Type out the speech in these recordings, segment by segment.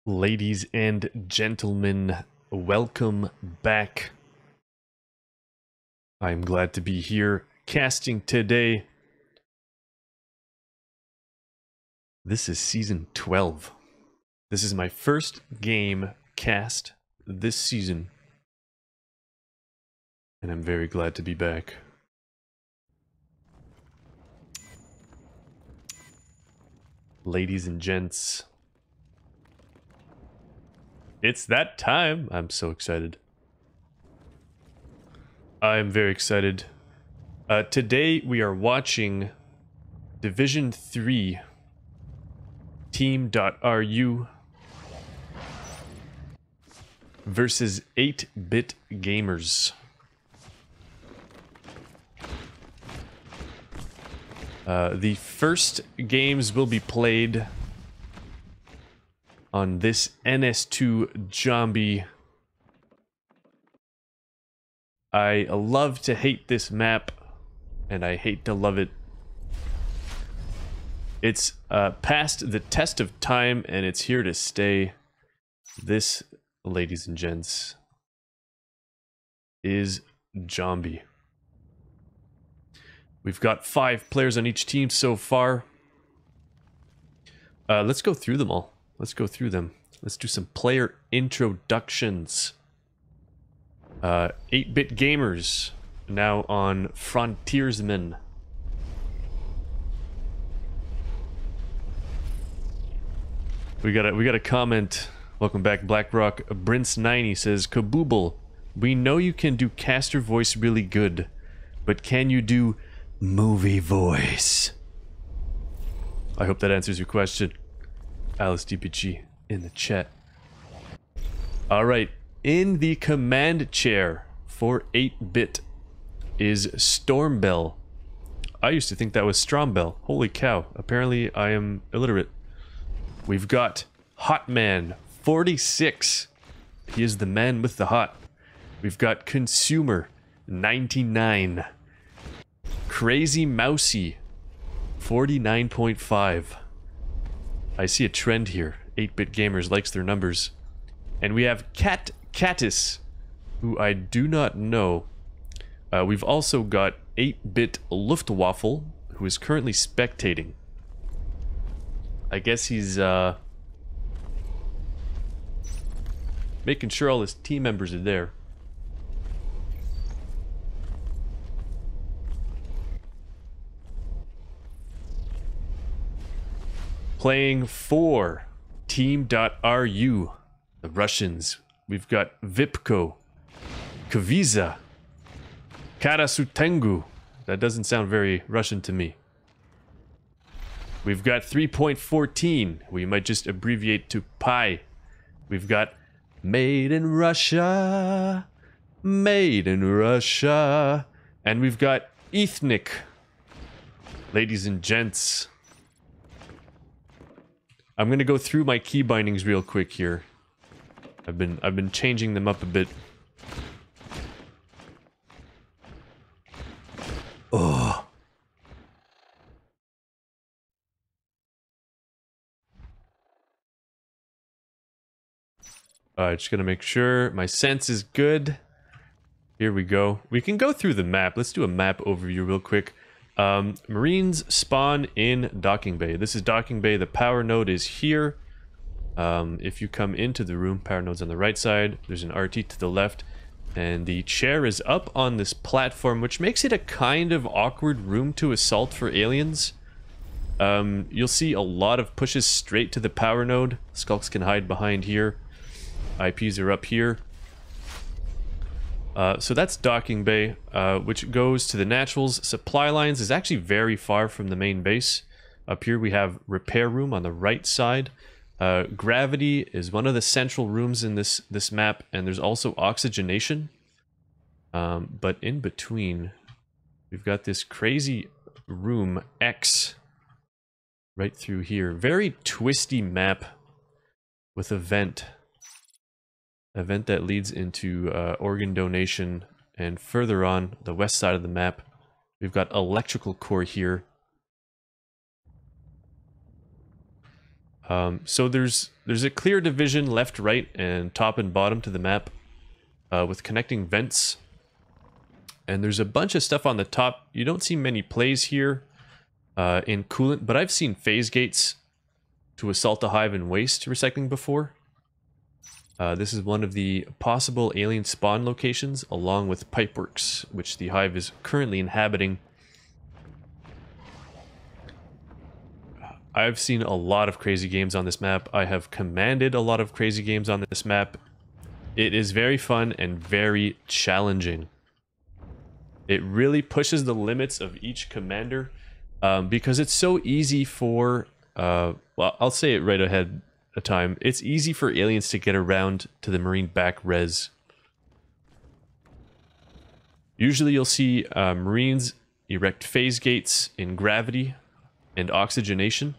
Ladies and gentlemen, welcome back. I'm glad to be here casting today. This is season 12. This is my first game cast this season, and I'm very glad to be back. Ladies and gents, it's that time. I'm so excited. I'm very excited. Today we are watching Division 3 Team.ru versus 8-bit gamers. The first games will be played on this NS2 zombie. I love to hate this map, and I hate to love it. It's passed the test of time, and it's here to stay. This, ladies and gents, is zombie. We've got 5 players on each team so far. Let's go through them all. Let's go through them. Let's do some player introductions. 8-bit gamers, now on Frontiersman. We got a comment. Welcome back, Blackrock. Brince90 says, Cabooble, we know you can do caster voice really good, but can you do movie voice? I hope that answers your question. Alice DPG in the chat. Alright, in the command chair for 8-bit is Stormbell. I used to think that was Strombell. Holy cow, apparently I am illiterate. We've got Hotman 46. He is the man with the hot. We've got Consumer 99. Crazy Mousy 49.5. I see a trend here. 8-bit gamers likes their numbers. And we have Catus, who I do not know. We've also got 8-bit Luftwaffe, who is currently spectating. I guess he's making sure all his team members are there. Playing for Team.ru, the Russians. We've got Vipko, Kaviza, Karasutengu. That doesn't sound very Russian to me. We've got 3.14. We might just abbreviate to Pi. We've got Made in Russia, Made in Russia. And we've got Ethnic. Ladies and gents, I'm gonna go through my key bindings real quick here. I've been changing them up a bit. Oh. Alright, just gonna make sure my sense is good. Here we go. We can go through the map. Let's do a map overview real quick. Marines spawn in Docking Bay. This is Docking Bay. The power node is here. If you come into the room, power node's on the right side. There's an RT to the left. And the chair is up on this platform, which makes it a kind of awkward room to assault for aliens. You'll see a lot of pushes straight to the power node. Skulks can hide behind here. IPs are up here. So that's Docking Bay, which goes to the Naturals. Supply lines is actually very far from the main base. Up here we have Repair Room on the right side. Gravity is one of the central rooms in this map, and there's also Oxygenation. But in between, we've got this crazy room X right through here. Very twisty map with a vent. A vent that leads into organ donation, and further on the west side of the map we've got electrical core here. So there's a clear division left, right, and top and bottom to the map with connecting vents. And there's a bunch of stuff on the top. You don't see many plays here in coolant, but I've seen phase gates to assault the hive and waste recycling before. This is one of the possible alien spawn locations, along with pipeworks, which the hive is currently inhabiting. I've seen a lot of crazy games on this map. I have commanded a lot of crazy games on this map. It is very fun and very challenging. It really pushes the limits of each commander because it's so easy for, well, I'll say it right ahead of time. It's easy for aliens to get around to the Marine back res. Usually you'll see Marines erect phase gates in gravity and oxygenation.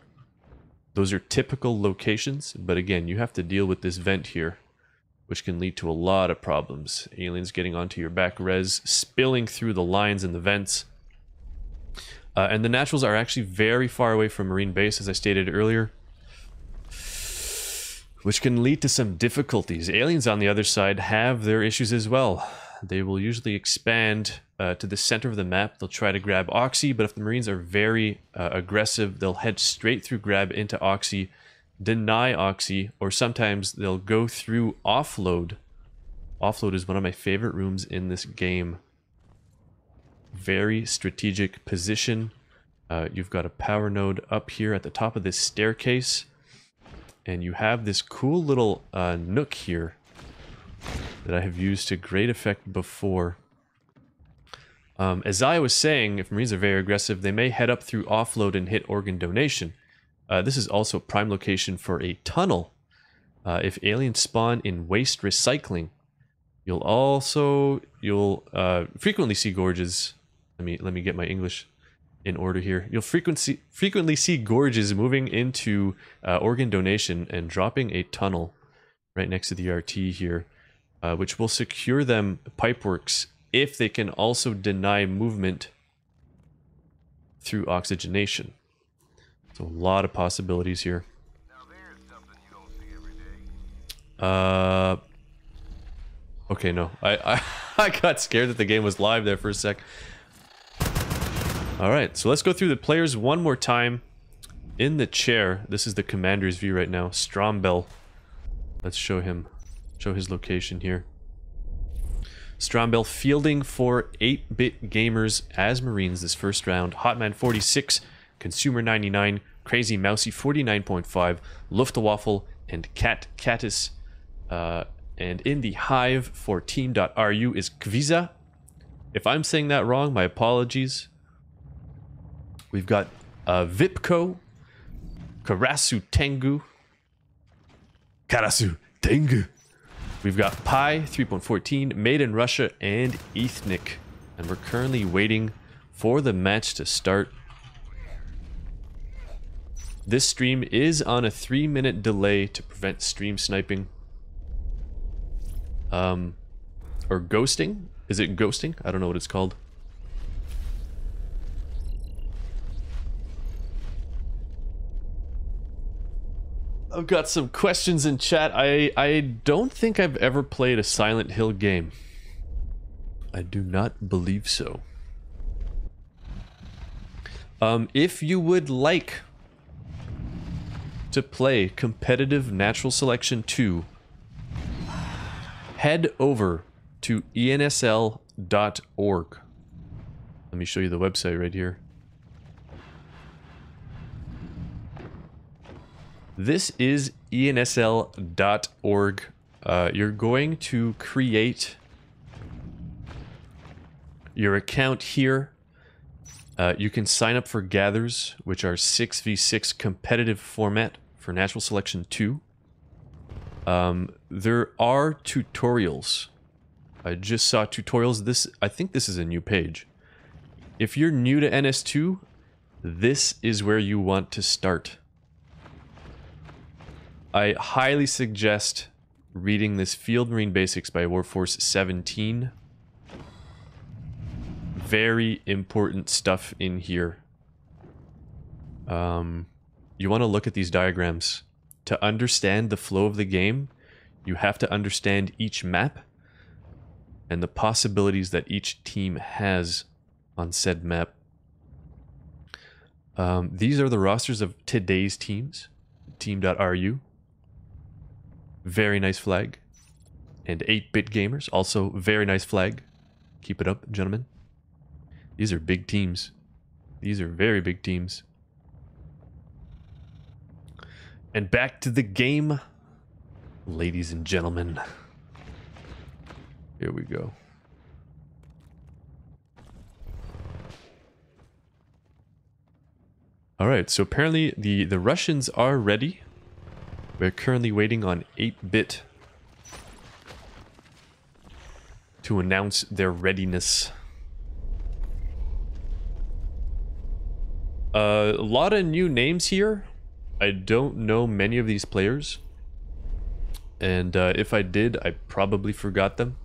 Those are typical locations, but again, you have to deal with this vent here, which can lead to a lot of problems. Aliens getting onto your back res, spilling through the lines in the vents. And the naturals are actually very far away from Marine base, as I stated earlier, which can lead to some difficulties. Aliens on the other side have their issues as well. They will usually expand to the center of the map. They'll try to grab Oxy, but if the Marines are very aggressive, they'll head straight through grab into Oxy, deny Oxy, or sometimes they'll go through Offload. Offload is one of my favorite rooms in this game. Very strategic position. You've got a power node up here at the top of this staircase, and you have this cool little nook here that I have used to great effect before. As I was saying, if Marines are very aggressive, they may head up through Offload and hit organ donation. This is also a prime location for a tunnel. If aliens spawn in waste recycling, you'll frequently see gorges. Let me get my English in order here. You'll frequently see gorges moving into organ donation and dropping a tunnel right next to the RT here, which will secure them pipeworks if they can also deny movement through oxygenation. So a lot of possibilities here. Okay, no. I got scared that the game was live there for a sec. Alright, so let's go through the players one more time. In the chair, this is the commander's view right now. Strombel. Let's show his location here. Strombel fielding for 8-bit gamers as Marines this first round. Hotman 46, Consumer 99, Crazy Mousy 49.5, Luftwaffe, and Cat Catus. And in the hive for team.ru is Kviza. If I'm saying that wrong, my apologies. We've got Vipco, Karasu Tengu. Karasu Tengu. We've got Pi 3.14, Made in Russia, and Ethnic. And we're currently waiting for the match to start. This stream is on a 3-minute delay to prevent stream sniping. Or ghosting? Is it ghosting? I don't know what it's called. I've got some questions in chat. I don't think I've ever played a Silent Hill game. I do not believe so. If you would like to play competitive Natural Selection 2, head over to ensl.org. Let me show you the website right here. This is ensl.org. You're going to create your account here. You can sign up for Gathers, which are 6v6 competitive format for Natural Selection 2. There are tutorials. I just saw tutorials. I think this is a new page. If you're new to NS2, this is where you want to start. I highly suggest reading this Field Marine Basics by Warforce 17. Very important stuff in here. You want to look at these diagrams. to understand the flow of the game, you have to understand each map and the possibilities that each team has on said map. These are the rosters of today's teams. Team.ru. Very nice flag. And 8bitgamers, also very nice flag. Keep it up, gentlemen. These are big teams. These are very big teams. And back to the game, ladies and gentlemen. Here we go. Alright, so apparently the Russians are ready. We're currently waiting on 8bit to announce their readiness. A lot of new names here. I don't know many of these players. And if I did, I probably forgot them.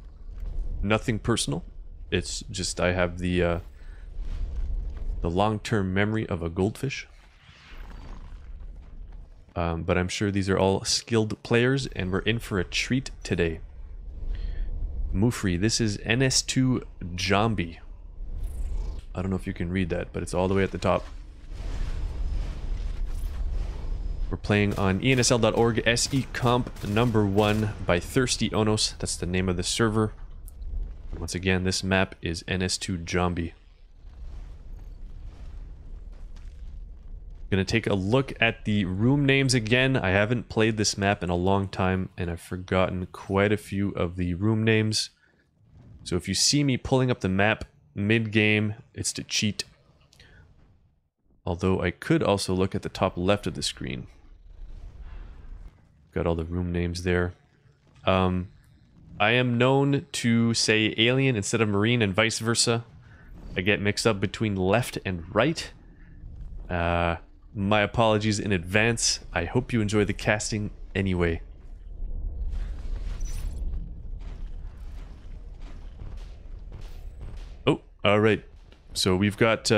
Nothing personal. It's just I have the long-term memory of a goldfish. But I'm sure these are all skilled players, and we're in for a treat today. Mufri, this is NS2 Jambi. I don't know if you can read that, but it's all the way at the top. We're playing on ensl.org SE Comp number 1 by Thirsty Onos. That's the name of the server. Once again, this map is NS2 Jambi. Gonna take a look at the room names again. I haven't played this map in a long time, and I've forgotten quite a few of the room names. So if you see me pulling up the map mid-game, it's to cheat. Although I could also look at the top left of the screen. Got all the room names there. I am known to say alien instead of marine and vice versa. I get mixed up between left and right. My apologies in advance. I hope you enjoy the casting anyway. Oh, alright. So we've got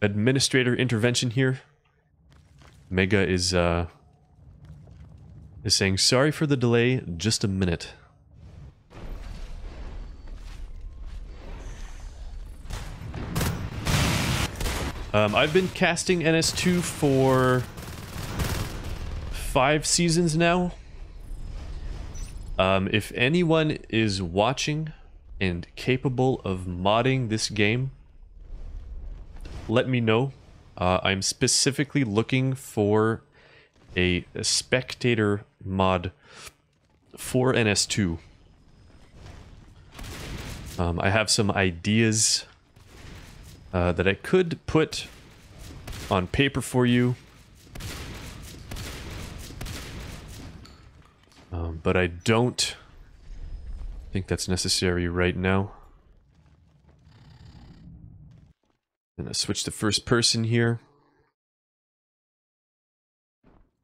administrator intervention here. Mega is saying, sorry for the delay, just a minute. I've been casting NS2 for 5 seasons now. If anyone is watching and capable of modding this game, let me know. I'm specifically looking for a spectator mod for NS2. I have some ideas that I could put on paper for you. But I don't think that's necessary right now. I'm gonna switch to first person here.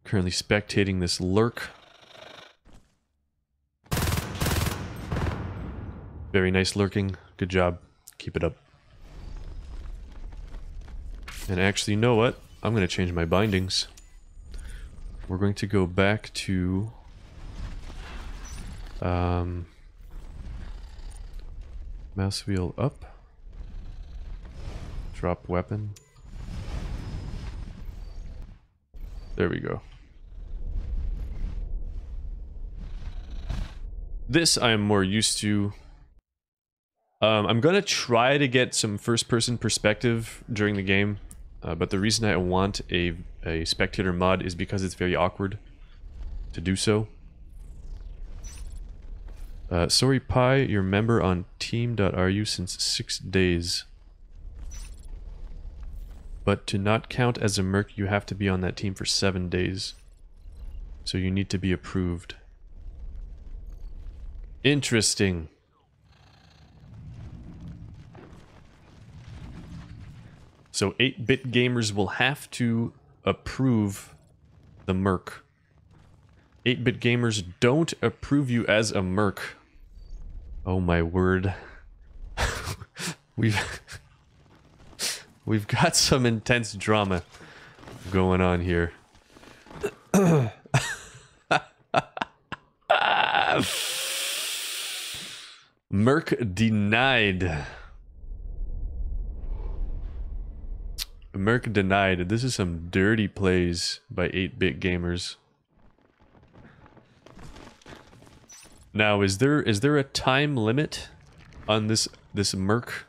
Currently spectating this lurk. Very nice lurking. Good job. Keep it up. And actually, you know what? I'm going to change my bindings. We're going to go back to... mouse wheel up. Drop weapon. There we go. This I am more used to. I'm going to try to get some first-person perspective during the game. But the reason I want a spectator mod is because it's very awkward to do so. Sorry Pi, you're member on team.ru since 6 days. But to not count as a merc, you have to be on that team for 7 days. So you need to be approved. Interesting. So 8bitgamers will have to approve the merc. 8bitgamers don't approve you as a merc. Oh my word. We've got some intense drama going on here. Merc denied. Merc denied. This is some dirty plays by 8-bit gamers. Now, is there a time limit on this Merc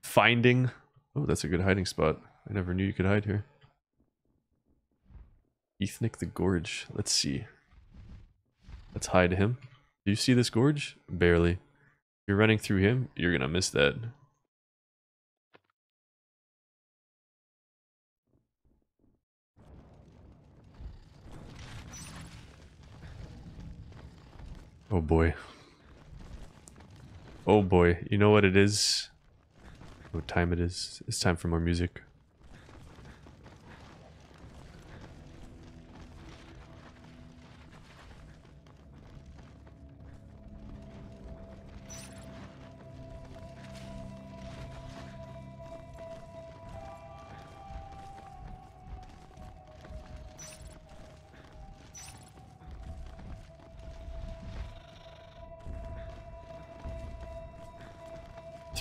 finding? Oh, that's a good hiding spot. I never knew you could hide here. Ethnic the Gorge. Let's see. Let's hide him. Do you see this gorge? Barely. If you're running through him, you're gonna miss that. Oh boy. Oh boy. You know what it is? What time it is? It's time for more music.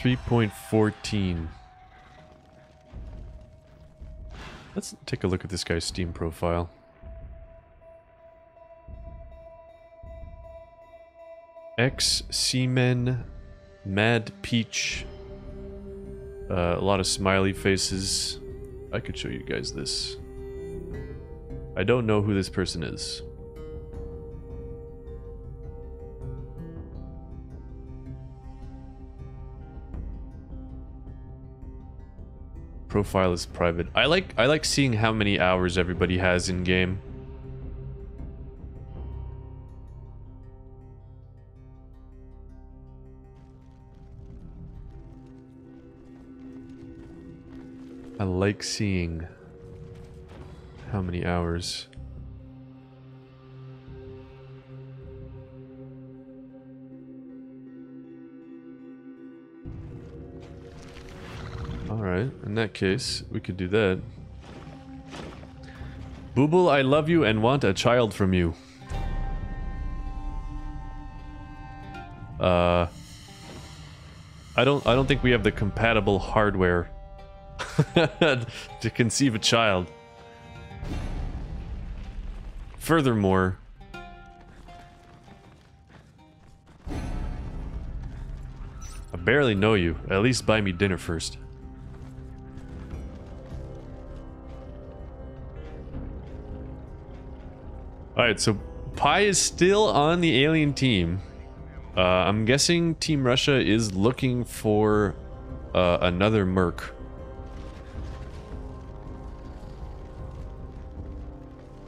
.14. Let's take a look at this guy's Steam profile. Seamen, Mad Peach, a lot of smiley faces. I could show you guys this. I don't know who this person is. Profile is private. I like seeing how many hours everybody has in game. I like seeing how many hours. Alright, in that case, we could do that. Booble, I love you and want a child from you. I don't think we have the compatible hardware to conceive a child. Furthermore, I barely know you. At least buy me dinner first. Alright, so Pi is still on the alien team. I'm guessing Team Russia is looking for another Merc.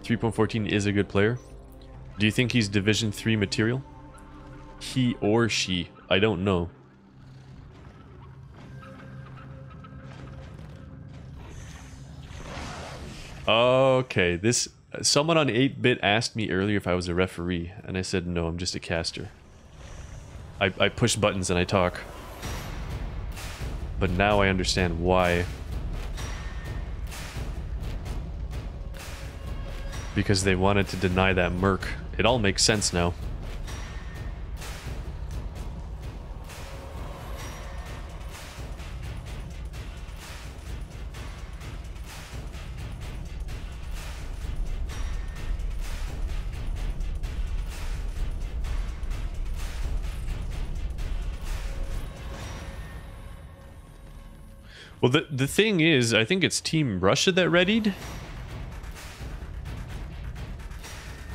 3.14 is a good player. Do you think he's Division 3 material? He or she? I don't know. Okay, this... Someone on 8-bit asked me earlier if I was a referee, and I said no, I'm just a caster. I push buttons and I talk. But now I understand why. Because they wanted to deny that Merc. It all makes sense now. Well, the thing is, I think it's Team Russia that readied.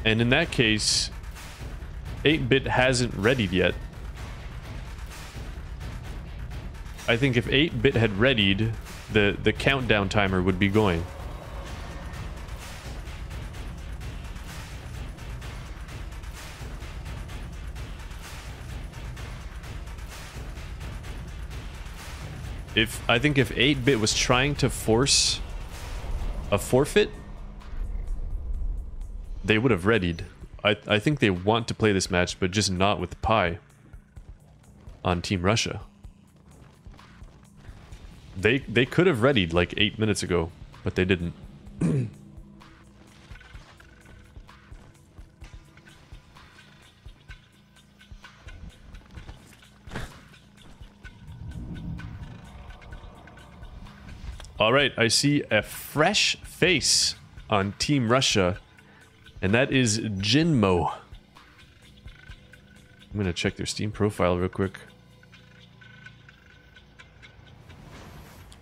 And in that case, 8-bit hasn't readied yet. I think if 8-bit had readied, the countdown timer would be going. I think if 8-bit was trying to force a forfeit, they would have readied. I think they want to play this match, but just not with Pi on Team Russia. They could have readied like 8 minutes ago, but they didn't. All right, I see a fresh face on Team Russia, and that is Jinmo. I'm gonna check their Steam profile real quick.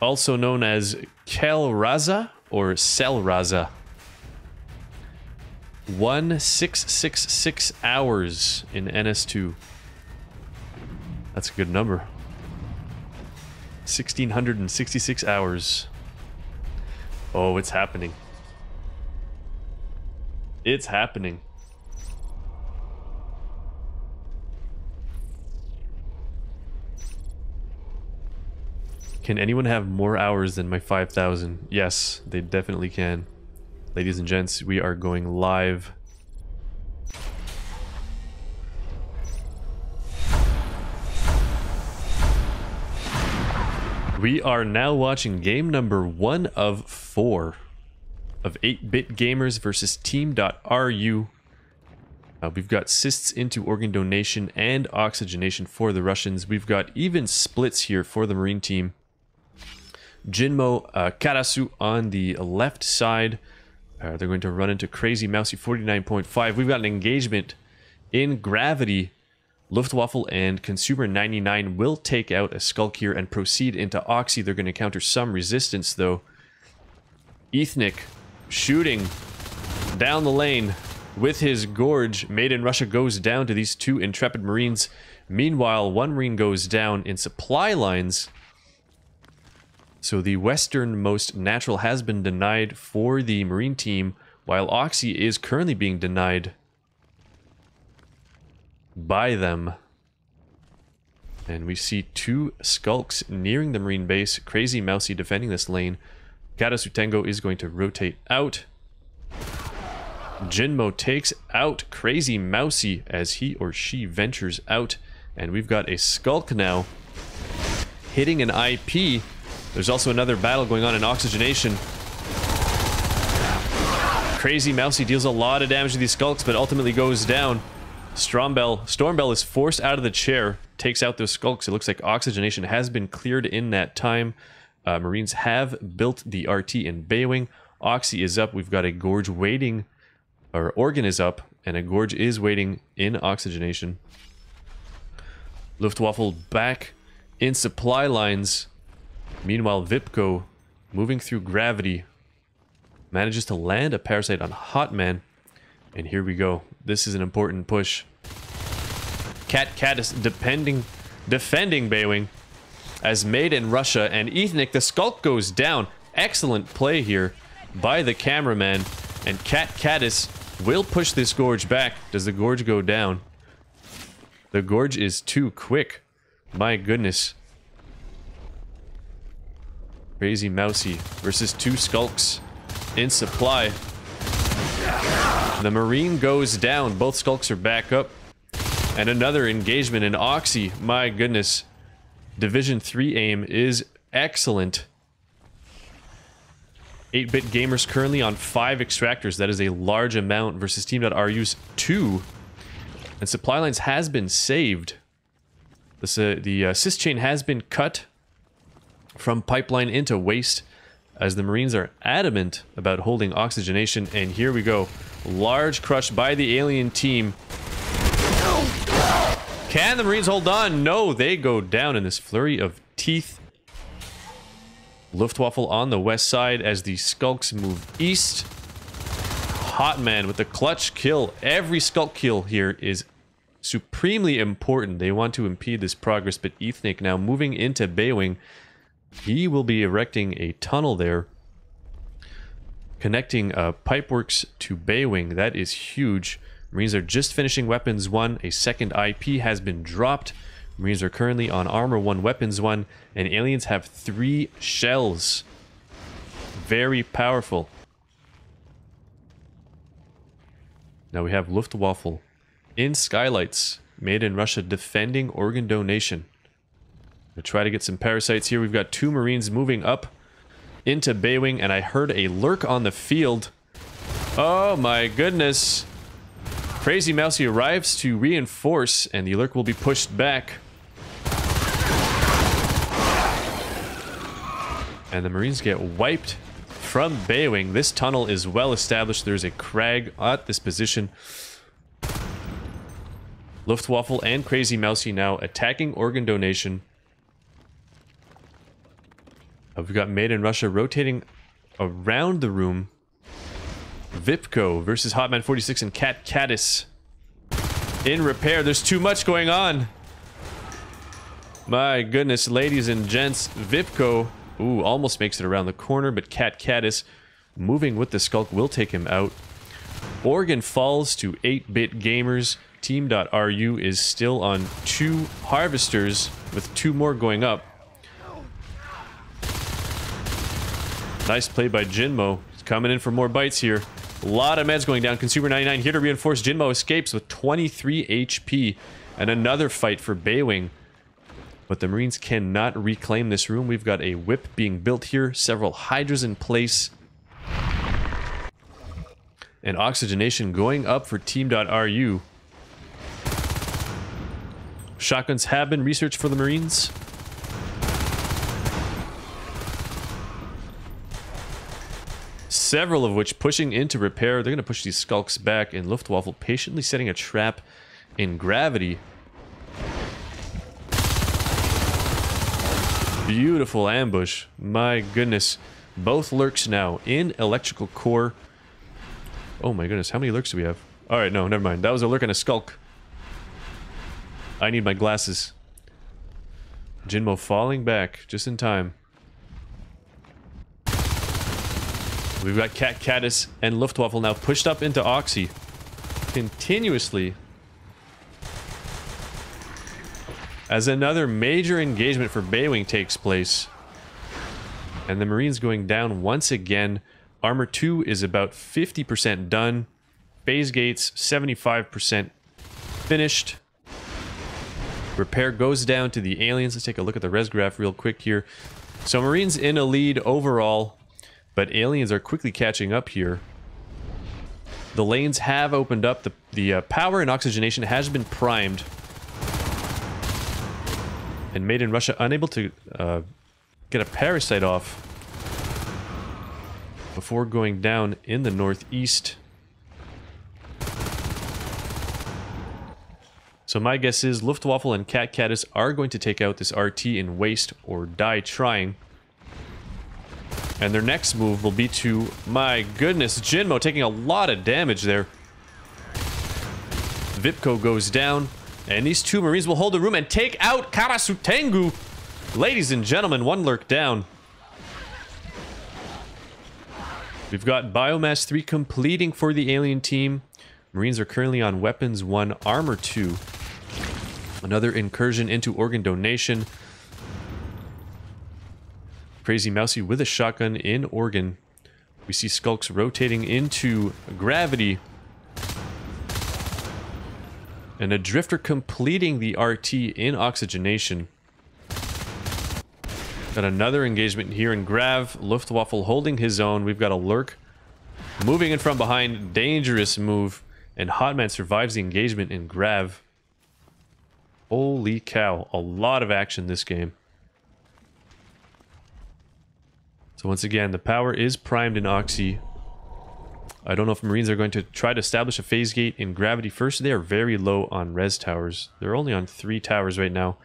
Also known as Kelraza or Selraza. 1666 hours in NS2. That's a good number. 1666 hours. Oh, it's happening. It's happening. Can anyone have more hours than my 5,000? Yes, they definitely can. Ladies and gents, we are going live. We are now watching game number 1 of 4 of 8bitgamers versus team.ru. We've got cysts into organ donation and oxygenation for the Russians. We've got even splits here for the Marine team. Jinmo Karasu on the left side. They're going to run into Crazy Mousy 49.5. We've got an engagement in Gravity. Luftwaffe and Consumer 99 will take out a Skulk here and proceed into Oxy. They're going to counter some resistance though. Ethnic shooting down the lane with his Gorge. Made in Russia goes down to these 2 Intrepid Marines. Meanwhile, 1 Marine goes down in supply lines. So the westernmost natural has been denied for the Marine team, while Oxy is currently being denied by them. And we see 2 Skulks nearing the Marine base. Crazy Mousy defending this lane. Karasutengo is going to rotate out. Jinmo takes out Crazy Mousy as he or she ventures out. And we've got a Skulk now hitting an IP. There's also another battle going on in oxygenation. Crazy Mousy deals a lot of damage to these Skulks, but ultimately goes down. Stormbell is forced out of the chair, takes out those Skulks. It looks like oxygenation has been cleared in that time. Marines have built the RT in Baywing. Oxy is up. We've got a Gorge waiting, or Organ is up, and a Gorge is waiting in oxygenation. Luftwaffe back in supply lines. Meanwhile, Vipco, moving through Gravity, manages to land a Parasite on Hotman. And here we go. This is an important push. Cat is defending Baywing as Made in Russia, and Ethnic, the Skulk goes down. Excellent play here by the cameraman, and Caddis will push this Gorge back. Does the Gorge go down? The Gorge is too quick. My goodness. Crazy Mousy versus 2 Skulks in supply. The Marine goes down. Both Skulks are back up. And another engagement in Oxy. My goodness. Division 3 aim is excellent. 8-bit gamers currently on 5 extractors. That is a large amount versus team.ru's 2. And supply lines has been saved. The assist chain has been cut from pipeline into waste as the Marines are adamant about holding oxygenation. And here we go. Large crush by the alien team. Can the Marines hold on? No, they go down in this flurry of teeth. Luftwaffe on the west side as the Skulks move east. Hotman with the clutch kill. Every Skulk kill here is supremely important. They want to impede this progress, but Ethnic now moving into Baywing. He will be erecting a tunnel there, connecting pipeworks to Baywing. That is huge. Marines are just finishing Weapons 1. A second IP has been dropped. Marines are currently on Armor 1, Weapons 1, and aliens have 3 shells. Very powerful. Now we have Luftwaffe in Skylights, Made in Russia, defending organ donation. We'll try to get some parasites here. We've got 2 Marines moving up into Baywing, and I heard a lurk on the field. Oh my goodness. Crazy Mousy arrives to reinforce, and the lurk will be pushed back. And the Marines get wiped from Baywing. This tunnel is well established. There's a crag at this position. Luftwaffe and Crazy Mousy now attacking organ donation. We've got Made in Russia rotating around the room. Vipco versus Hotman 46 and Cat Caddis in repair. There's too much going on. My goodness, ladies and gents. Vipco, ooh, almost makes it around the corner, but Cat Caddis moving with the Skulk will take him out. Organ falls to 8-bit gamers. Team.ru is still on 2 harvesters with 2 more going up. Nice play by Jinmo. He's coming in for more bites here. A lot of meds going down. Consumer 99 here to reinforce. Jinmo escapes with 23 HP. And another fight for Baywing. But the Marines cannot reclaim this room. We've got a whip being built here. Several hydras in place. And oxygenation going up for Team.ru. Shotguns have been researched for the Marines. Several of which pushing into repair. They're going to push these Skulks back, and Luftwaffe patiently setting a trap in gravity. Beautiful ambush. My goodness. Both lurks now in electrical core. Oh my goodness, how many lurks do we have? Alright, no, never mind. That was a lurk and a Skulk. I need my glasses. Jinmo falling back just in time. We've got Cat Caddis and Luftwaffe now pushed up into Oxy. Continuously. As another major engagement for Baywing takes place. And the Marines going down once again. Armor 2 is about 50% done. Phase gates 75% finished. Repair goes down to the aliens. Let's take a look at the res graph real quick here. So Marines in a lead overall. But aliens are quickly catching up here. The lanes have opened up. The power and oxygenation has been primed. And Made in Russia unable to get a parasite off before going down in the northeast. So my guess is Luftwaffe and Cat Caddis are going to take out this RT in waste or die trying. And their next move will be to, my goodness, Jinmo taking a lot of damage there. Vipco goes down, and these 2 Marines will hold the room and take out Karasutengu. Ladies and gentlemen, 1 lurk down. We've got Biomass 3 completing for the alien team. Marines are currently on Weapons 1, Armor 2. Another incursion into organ donation. Crazy Mousy with a shotgun in organ. We see Skulks rotating into gravity. And a Drifter completing the RT in oxygenation. Got another engagement here in Grav. Luftwaffe holding his own. We've got a lurk moving in from behind. Dangerous move. And Hotman survives the engagement in Grav. Holy cow. A lot of action this game. So once again, the power is primed in Oxy. I don't know if Marines are going to try to establish a phase gate in gravity first. They are very low on res towers. They're only on 3 towers right now.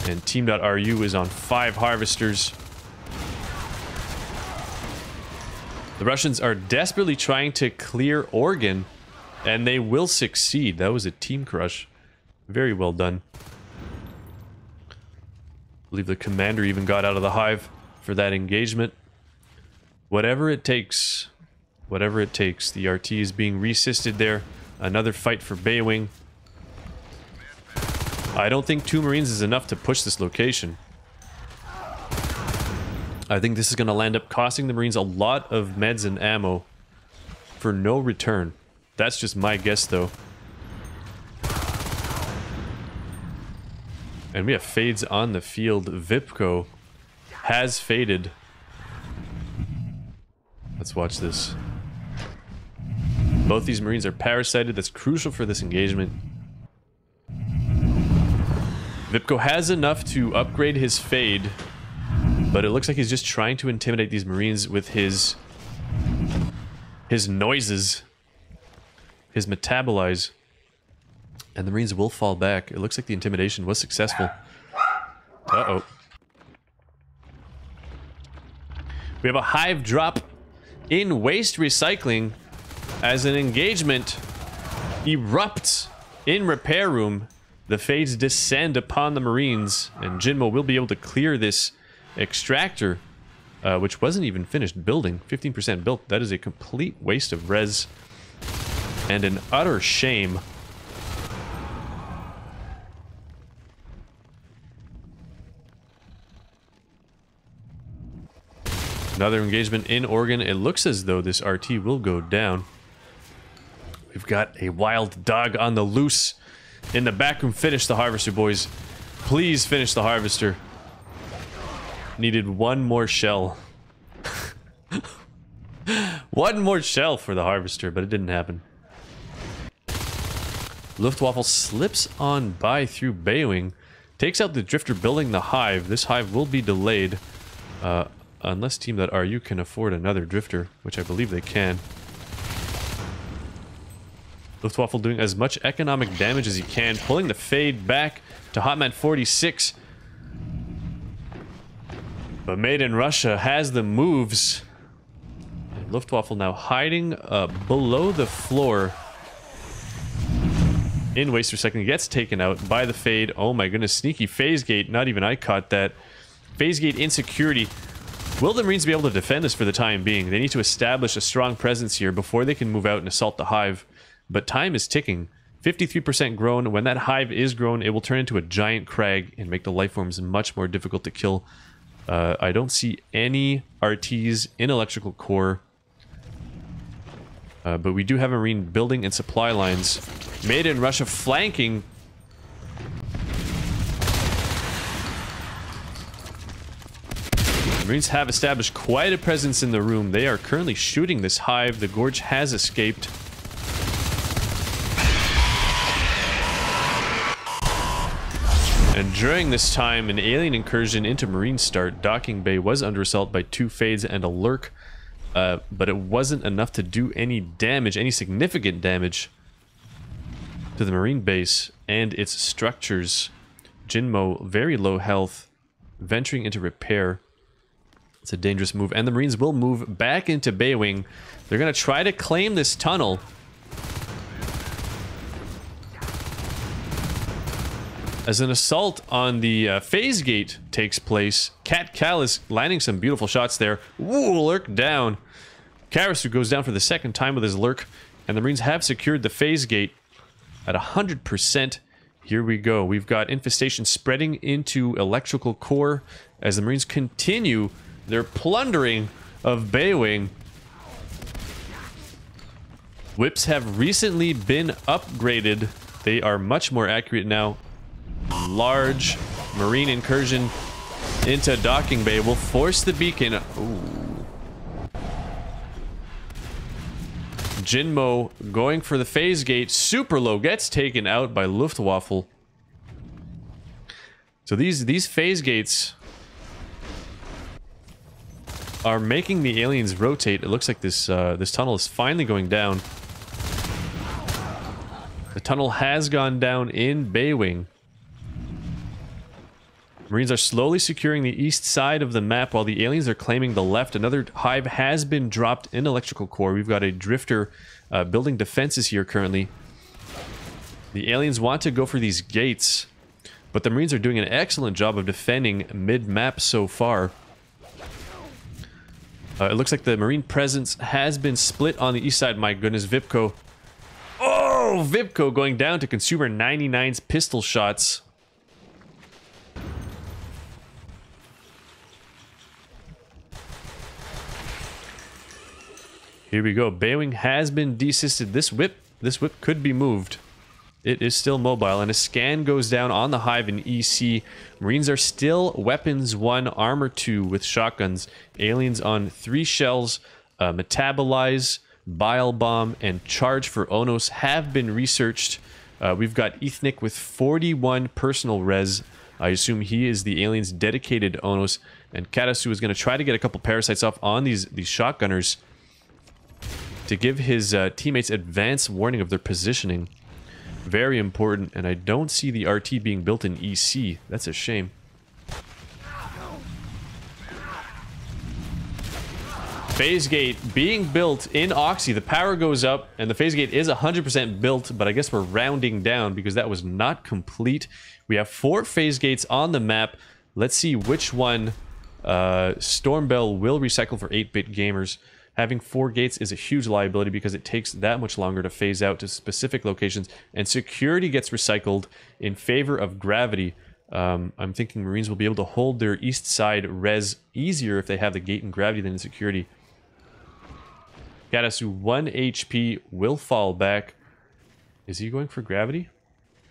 And Team.ru is on 5 harvesters. The Russians are desperately trying to clear Organ, and they will succeed. That was a team crush. Very well done. I believe the commander even got out of the hive for that engagement. Whatever it takes. Whatever it takes. The RT is being resisted there. Another fight for Baywing. I don't think 2 Marines is enough to push this location. I think this is going to land up costing the Marines a lot of meds and ammo for no return. That's just my guess, though. And we have fades on the field. Vipco has faded. Let's watch this. Both these Marines are parasited. That's crucial for this engagement. Vipco has enough to upgrade his Fade, but it looks like he's just trying to intimidate these Marines with his noises, his metabolize. And the Marines will fall back. It looks like the intimidation was successful. Uh-oh. We have a hive drop in waste recycling as an engagement erupts in repair room. The Fades descend upon the Marines, and Jinmo will be able to clear this extractor, which wasn't even finished building. 15% built. That is a complete waste of res and an utter shame. Another engagement in Oregon. It looks as though this RT will go down. We've got a wild dog on the loose in the back room. Finish the harvester, boys. Please finish the harvester. Needed one more shell. One more shell for the harvester, but it didn't happen. Luftwaffe slips on by through Baywing. Takes out the drifter building the hive. This hive will be delayed. Unless Team.ru can afford another drifter, which I believe they can. Luftwaffe doing as much economic damage as he can, pulling the Fade back to Hotman 46. But Made in Russia has the moves. And Luftwaffe now hiding below the floor. In waste recycling, gets taken out by the Fade. Oh my goodness, sneaky phase gate. Not even I caught that. Phase gate insecurity. Will the Marines be able to defend this for the time being? They need to establish a strong presence here before they can move out and assault the hive. But time is ticking. 53% grown. When that hive is grown, it will turn into a giant crag and make the lifeforms much more difficult to kill. I don't see any RTs in electrical core. But we do have a Marine building and supply lines. Made in Russia flanking. The Marines have established quite a presence in the room. They are currently shooting this hive. The Gorge has escaped. And during this time, an alien incursion into Marine Start. Docking Bay was under assault by 2 Fades and a Lurk. But it wasn't enough to do any damage, any significant damage to the Marine base and its structures. Jinmo, very low health, venturing into repair. It's a dangerous move, and the Marines will move back into Baywing. They're going to try to claim this tunnel. As an assault on the phase gate takes place, Cat Cal is landing some beautiful shots there. Ooh, Lurk down. Karasu goes down for the second time with his Lurk, and the Marines have secured the phase gate at 100%. Here we go. We've got infestation spreading into electrical core as the Marines continue their plundering of Baywing. Whips have recently been upgraded. They are much more accurate now. Large Marine incursion into Docking Bay will force the beacon. Ooh. Jinmo going for the phase gate. Super low. Gets taken out by Luftwaffe. So these phase gates are making the aliens rotate. It looks like this this tunnel is finally going down. The tunnel has gone down in Baywing. Marines are slowly securing the east side of the map while the aliens are claiming the left. Another hive has been dropped in electrical core. We've got a drifter building defenses here currently. The aliens want to go for these gates, but the Marines are doing an excellent job of defending mid-map so far. It looks like the Marine presence has been split on the east side. My goodness, Vipco. Oh, Vipco going down to Consumer 99's pistol shots. Here we go. Baywing has been desisted. This whip could be moved. It is still mobile, and a scan goes down on the hive in EC. Marines are still weapons 1, armor 2 with shotguns. Aliens on 3 shells Metabolize, Bile Bomb, and Charge for Onos have been researched. We've got Ethnic with 41 personal res. I assume he is the alien's dedicated Onos. And Katasu is going to try to get a couple parasites off on these shotgunners to give his teammates advance warning of their positioning. Very important. And I don't see the RT being built in EC. That's a shame. Phase gate being built in Oxy. The power goes up and the phase gate is 100% built, but I guess we're rounding down because that was not complete. We have 4 phase gates on the map. Let's see which one Stormbell will recycle for 8-bit gamers. Having 4 gates is a huge liability because it takes that much longer to phase out to specific locations, and security gets recycled in favor of gravity. I'm thinking Marines will be able to hold their east side res easier if they have the gate and gravity than in security. Katasu 1 HP will fall back. Is he going for gravity?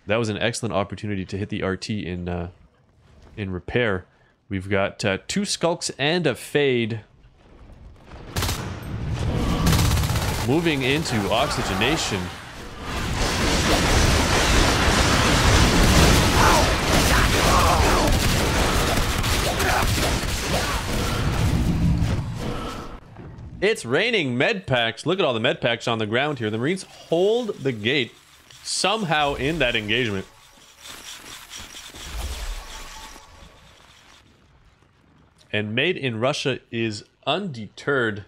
That was an excellent opportunity to hit the RT in repair. We've got 2 skulks and a fade. Moving into oxygenation. It's raining med packs. Look at all the med packs on the ground here. The Marines hold the gate somehow in that engagement. And Made in Russia is undeterred.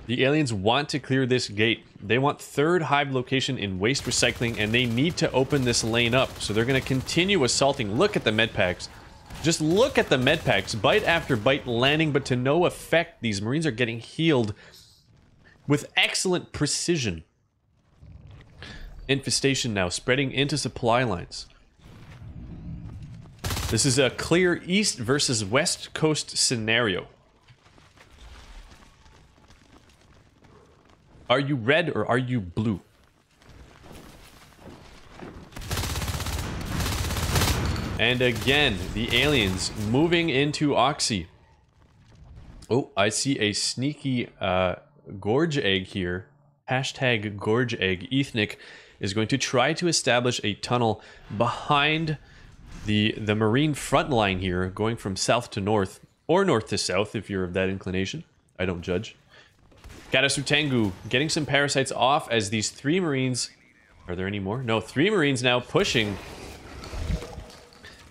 The aliens want to clear this gate. They want 3rd hive location in waste recycling, and they need to open this lane up. So they're going to continue assaulting. Look at the med packs. Just look at the med packs. Bite after bite landing, but to no effect. These Marines are getting healed with excellent precision. Infestation now spreading into supply lines. This is a clear east versus west coast scenario. Are you red or are you blue? And again, the aliens moving into Oxy. Oh, I see a sneaky gorge egg here. Hashtag gorge egg. Ethnic is going to try to establish a tunnel behind the Marine front line here, going from south to north, or north to south if you're of that inclination. I don't judge. Katasu Tengu getting some parasites off as these 3 Marines... Are there any more? No, 3 Marines now pushing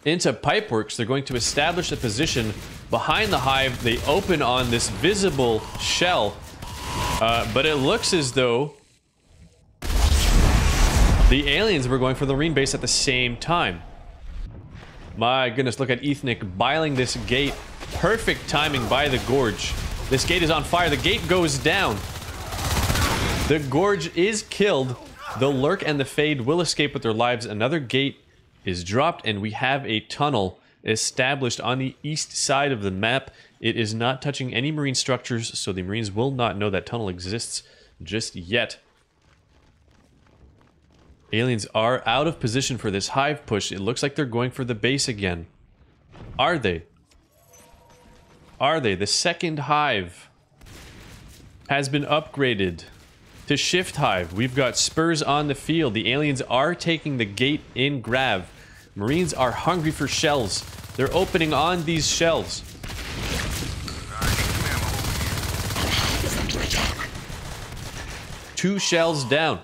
into Pipeworks. They're going to establish a position behind the hive. They open on this visible shell, but it looks as though the aliens were going for the Marine base at the same time. My goodness, look at Ethnic biling this gate. Perfect timing by the Gorge. This gate is on fire. The gate goes down. The Gorge is killed. The Lurk and the Fade will escape with their lives. Another gate is dropped, and we have a tunnel established on the east side of the map. It is not touching any Marine structures, so the Marines will not know that tunnel exists just yet. Aliens are out of position for this hive push. It looks like they're going for the base again. Are they? Are they? The second hive has been upgraded to shift hive. We've got spurs on the field. The aliens are taking the gate in Grav. Marines are hungry for shells. They're opening on these shells. Two shells down.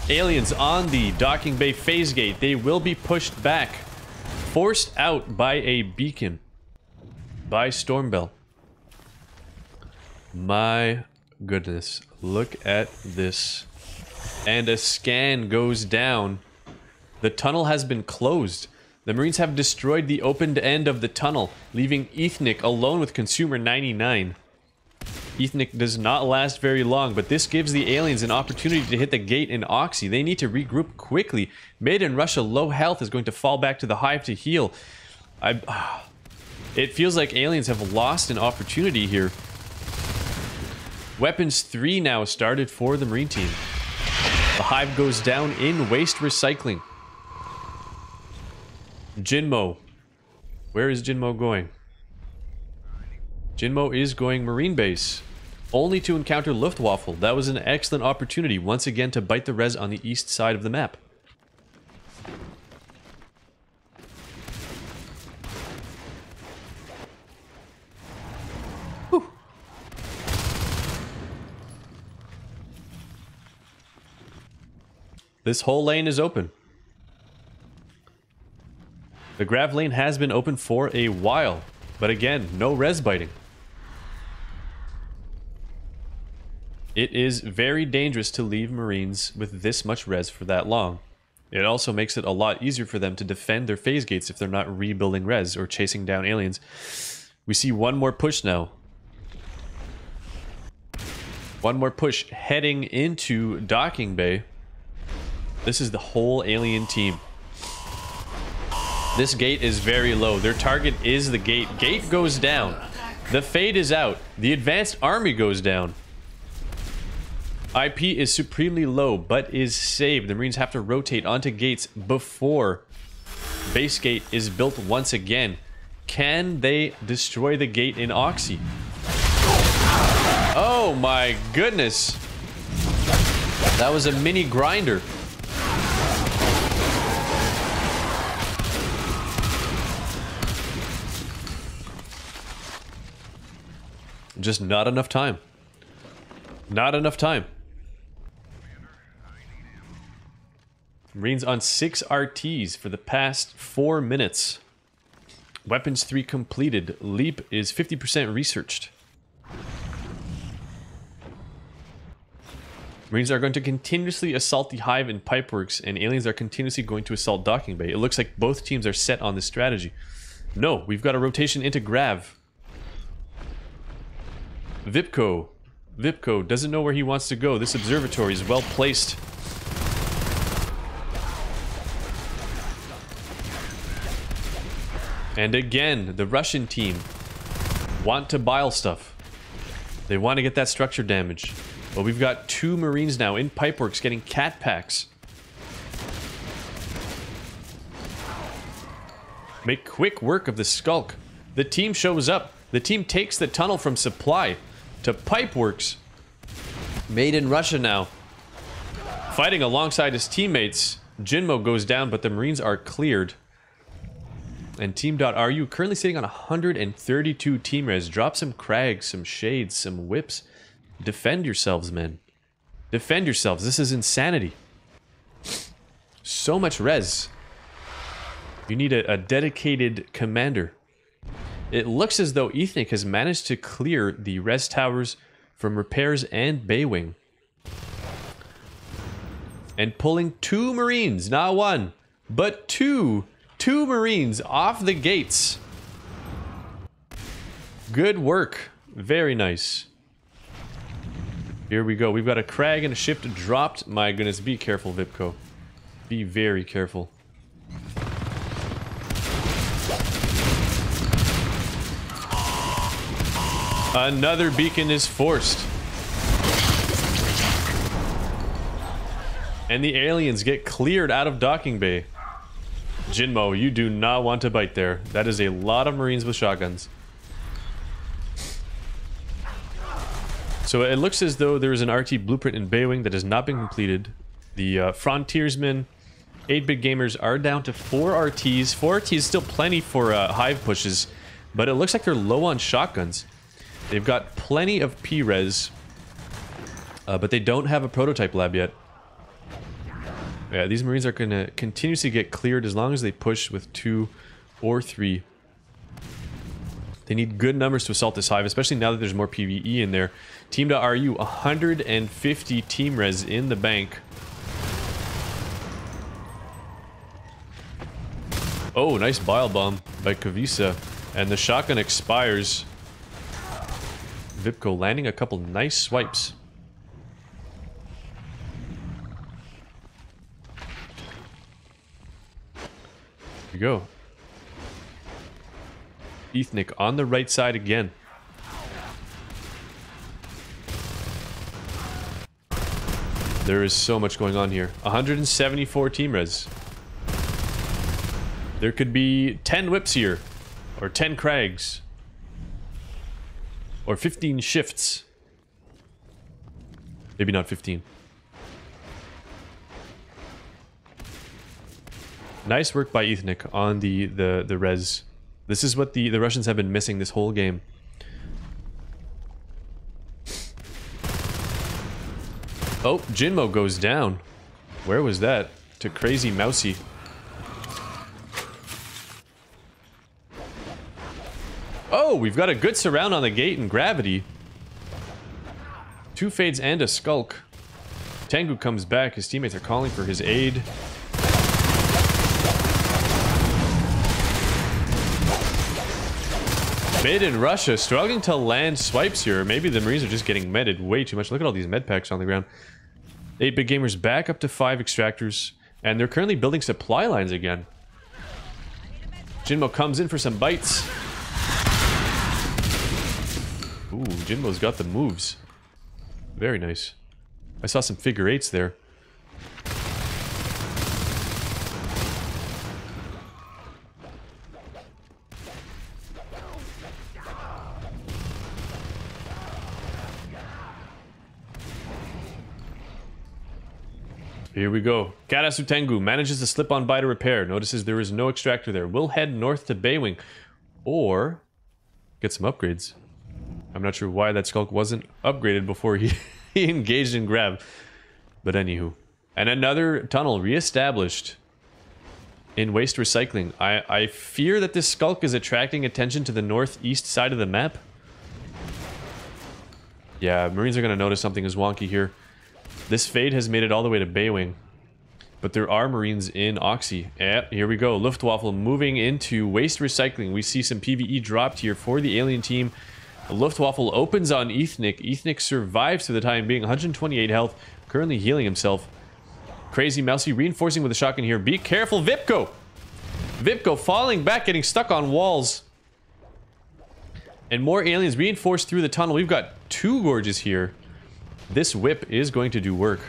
Aliens on the docking bay phase gate. They will be pushed back. Forced out by a beacon. By Stormbell. My goodness. Look at this. And a scan goes down. The tunnel has been closed. The Marines have destroyed the opened end of the tunnel, leaving Ethnic alone with Consumer 99. Ethnic does not last very long, but this gives the aliens an opportunity to hit the gate in Oxy. They need to regroup quickly. Made in Russia, low health, is going to fall back to the hive to heal. It feels like aliens have lost an opportunity here. Weapons 3 now started for the Marine team. The hive goes down in waste recycling. Jinmo. Where is Jinmo going? Jinmo is going Marine base, only to encounter Luftwaffe. That was an excellent opportunity, once again, to bite the res on the east side of the map. Whew. This whole lane is open. The grav lane has been open for a while, but again, no res biting. It is very dangerous to leave Marines with this much res for that long. It also makes it a lot easier for them to defend their phase gates if they're not rebuilding res or chasing down aliens. We see one more push now. One more push heading into docking bay. This is the whole alien team. This gate is very low. Their target is the gate. Gate goes down. The fade is out. The advanced army goes down. IP is supremely low, but is saved. The Marines have to rotate onto gates before base gate is built once again. Can they destroy the gate in Oxy? Oh my goodness. That was a mini grinder. Just not enough time. Not enough time. Marines on 6 RTs for the past 4 minutes. Weapons 3 completed. Leap is 50% researched. Marines are going to continuously assault the Hive and Pipeworks, and aliens are continuously going to assault Docking Bay. It looks like both teams are set on this strategy. No, we've got a rotation into Grav. Vipco doesn't know where he wants to go. This observatory is well placed. And again, the Russian team want to bile stuff. They want to get that structure damage. But we've got 2 Marines now in Pipeworks getting cat packs. Make quick work of the Skulk. The team shows up. The team takes the tunnel from Supply to Pipeworks. Made in Russia now. Fighting alongside his teammates. Jinmo goes down, but the Marines are cleared. And Team.RU currently sitting on 132 team res. Drop some Crags, some Shades, some Whips. Defend yourselves, men. Defend yourselves. This is insanity. So much res. You need a dedicated commander. It looks as though Ethnic has managed to clear the res towers from repairs and Baywing. And pulling 2 Marines, not 1, but 2 Marines off the gates. Good work. Very nice. Here we go. We've got a Crag and a Shift dropped. My goodness, be careful, Vipco. Be very careful. Another beacon is forced. And the aliens get cleared out of Docking Bay. Jinmo, you do not want to bite there. That is a lot of Marines with shotguns. So it looks as though there is an RT blueprint in Baywing that has not been completed. The Frontiersmen, 8bitgamers are down to 4 RTs. 4 RTs is still plenty for Hive pushes, but it looks like they're low on shotguns. They've got plenty of P-res, but they don't have a prototype lab yet. Yeah, these Marines are going to continuously get cleared as long as they push with 2 or 3. They need good numbers to assault this Hive, especially now that there's more PvE in there. Team.RU, 150 team res in the bank. Oh, nice bile bomb by Kavisa. And the shotgun expires. Vipco landing a couple nice swipes. Here we go. Ethnic on the right side again. There is so much going on here. 174 team res. There could be 10 whips here. Or 10 Crags. Or 15 shifts. Maybe not 15. Nice work by Ethnic on the res. This is what the Russians have been missing this whole game. Oh, Jinmo goes down. Where was that? To Crazy Mousy. Oh, we've got a good surround on the gate and gravity. 2 fades and a skulk. Tengu comes back. His teammates are calling for his aid. Mid in Russia, struggling to land swipes here. Maybe the Marines are just getting medded way too much. Look at all these med packs on the ground. 8bitgamers back up to 5 extractors. And they're currently building supply lines again. Jinmo comes in for some bites. Ooh, Jinmo's got the moves. Very nice. I saw some figure 8s there. Here we go. Karasu Tengu manages to slip on by to repair. Notices there is no extractor there. We'll head north to Baywing. Or get some upgrades. I'm not sure why that skulk wasn't upgraded before he engaged in grab. But anywho. And another tunnel reestablished in waste recycling. I fear that this skulk is attracting attention to the northeast side of the map. Yeah, Marines are going to notice something is wonky here. This fade has made it all the way to Baywing. But there are Marines in Oxy. Yeah, here we go. Luftwaffe moving into waste recycling. We see some PvE dropped here for the alien team. Luftwaffe opens on Ethnic. Ethnic survives for the time being. 128 health. Currently healing himself. Crazy Mousy reinforcing with a shotgun here. Be careful, Vipko! Vipko falling back, getting stuck on walls. And more aliens reinforced through the tunnel. We've got 2 gorges here. This whip is going to do work.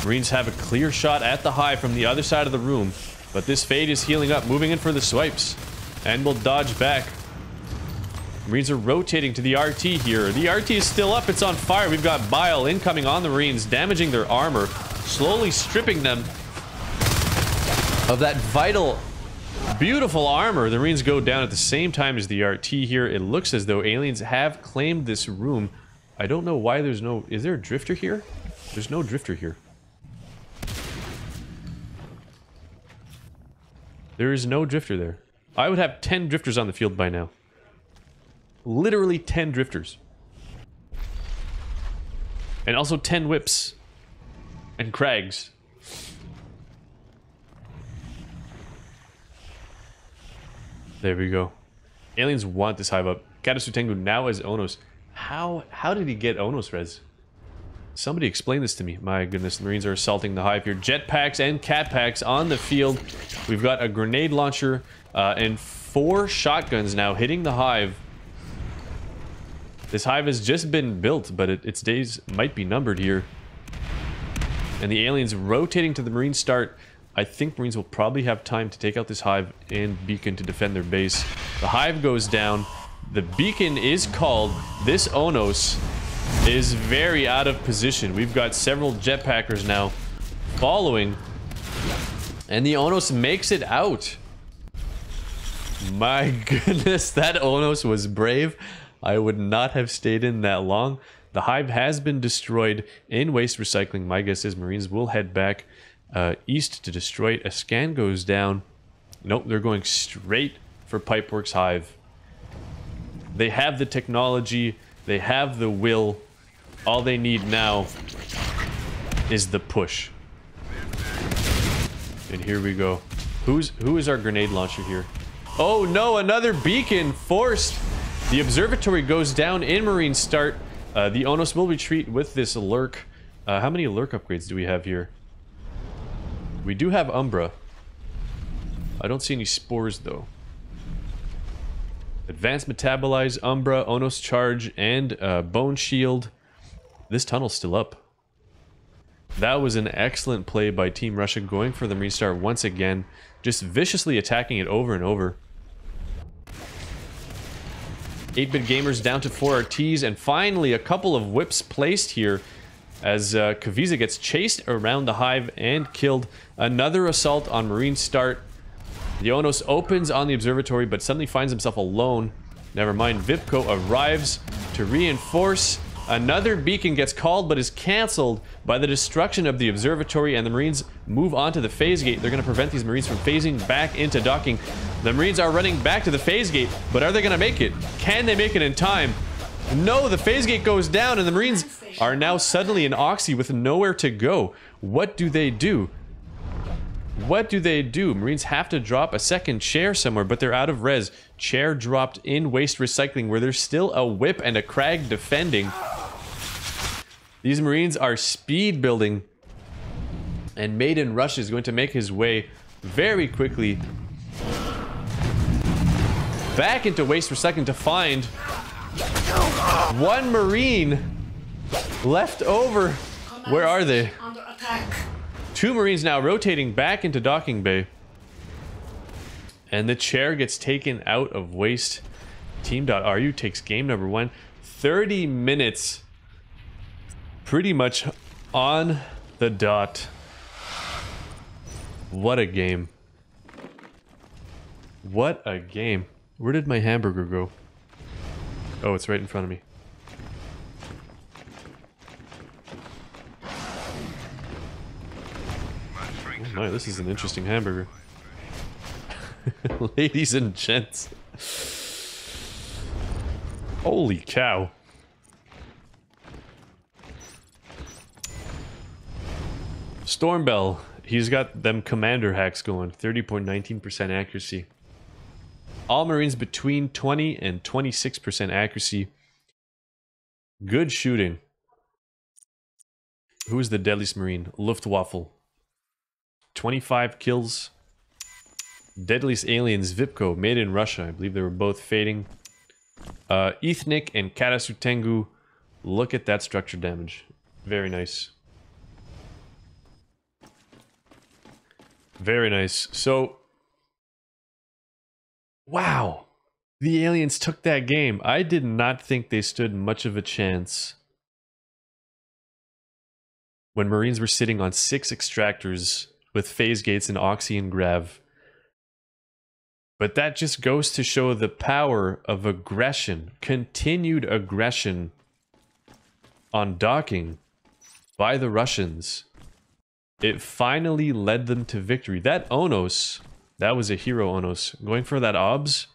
Marines have a clear shot at the hive from the other side of the room. But this fade is healing up, moving in for the swipes. And will dodge back. Marines are rotating to the RT here. The RT is still up, it's on fire. We've got Bile incoming on the Marines, damaging their armor. Slowly stripping them of that vital, beautiful armor. The Marines go down at the same time as the RT here. It looks as though aliens have claimed this room. I don't know why there's no... Is there a drifter here? There's no drifter here. There is no drifter there. I would have 10 drifters on the field by now. Literally 10 drifters. And also 10 whips. And crags. There we go. Aliens want this hive up. Katasu Tengu now as Onos. How did he get Onos res? Somebody explain this to me. My goodness, the Marines are assaulting the hive here. Jetpacks and cat packs on the field. We've got a grenade launcher and 4 shotguns now hitting the hive. This hive has just been built, but its days might be numbered here. And the aliens rotating to the Marine start. I think Marines will probably have time to take out this hive and beacon to defend their base. The hive goes down. The beacon is called. This Onos is very out of position. We've got several jetpackers now following. And the Onos makes it out. My goodness, that Onos was brave. I would not have stayed in that long. The hive has been destroyed in waste recycling. My guess is Marines will head back east to destroy it. A scan goes down. Nope, they're going straight for Pipeworks Hive. They have the technology. They have the will. All they need now is the push. And here we go. Who is our grenade launcher here? Oh no, another beacon forced. The observatory goes down in Marine start. The Onos will retreat with this lurk. How many lurk upgrades do we have here? We do have Umbra. I don't see any spores though. Advanced Metabolize, Umbra, Onos Charge, and Bone Shield. This tunnel's still up. That was an excellent play by Team Russia, going for the restart once again. Just viciously attacking it over and over. 8-bit gamers down to 4 RTs, and finally a couple of whips placed here as Kaviza gets chased around the hive and killed. Another assault on Marine Start. The Onos opens on the observatory, but suddenly finds himself alone. Never mind, Vipco arrives to reinforce. Another beacon gets called, but is cancelled by the destruction of the observatory, and the Marines move on to the phase gate. They're going to prevent these Marines from phasing back into docking. The Marines are running back to the phase gate, but are they going to make it? Can they make it in time? No, the phase gate goes down, and the Marines are now suddenly in Oxy with nowhere to go. What do they do? What do they do? Marines have to drop a second chair somewhere, but they're out of res. Chair dropped in waste recycling, where there's still a whip and a crag defending. These Marines are speed building, and Maiden Rush is going to make his way very quickly back into waste recycling to find one Marine left over. Where are they? Under attack. 2 Marines now rotating back into docking bay. And the chair gets taken out of waste. Team.ru takes game number 1. 30 minutes. Pretty much on the dot. What a game. What a game. Where did my hamburger go? Oh, it's right in front of me. Oh my, this is an interesting hamburger. Ladies and gents. Holy cow. Stormbell. He's got them commander hacks going. 30.19% accuracy. All Marines between 20 and 26% accuracy. Good shooting. Who is the deadliest Marine? Luftwaffe. 25 kills. Deadliest aliens, Vipco, made in Russia. I believe they were both fading. Ethnic and Karasutengu. Look at that structure damage. Very nice. Very nice. So, wow. The aliens took that game. I did not think they stood much of a chance when Marines were sitting on 6 extractors with phase gates and Oxy and Grav. But that just goes to show the power of aggression, continued aggression on docking by the Russians. It finally led them to victory. That Onos, that was a hero Onos. Going for that OBS.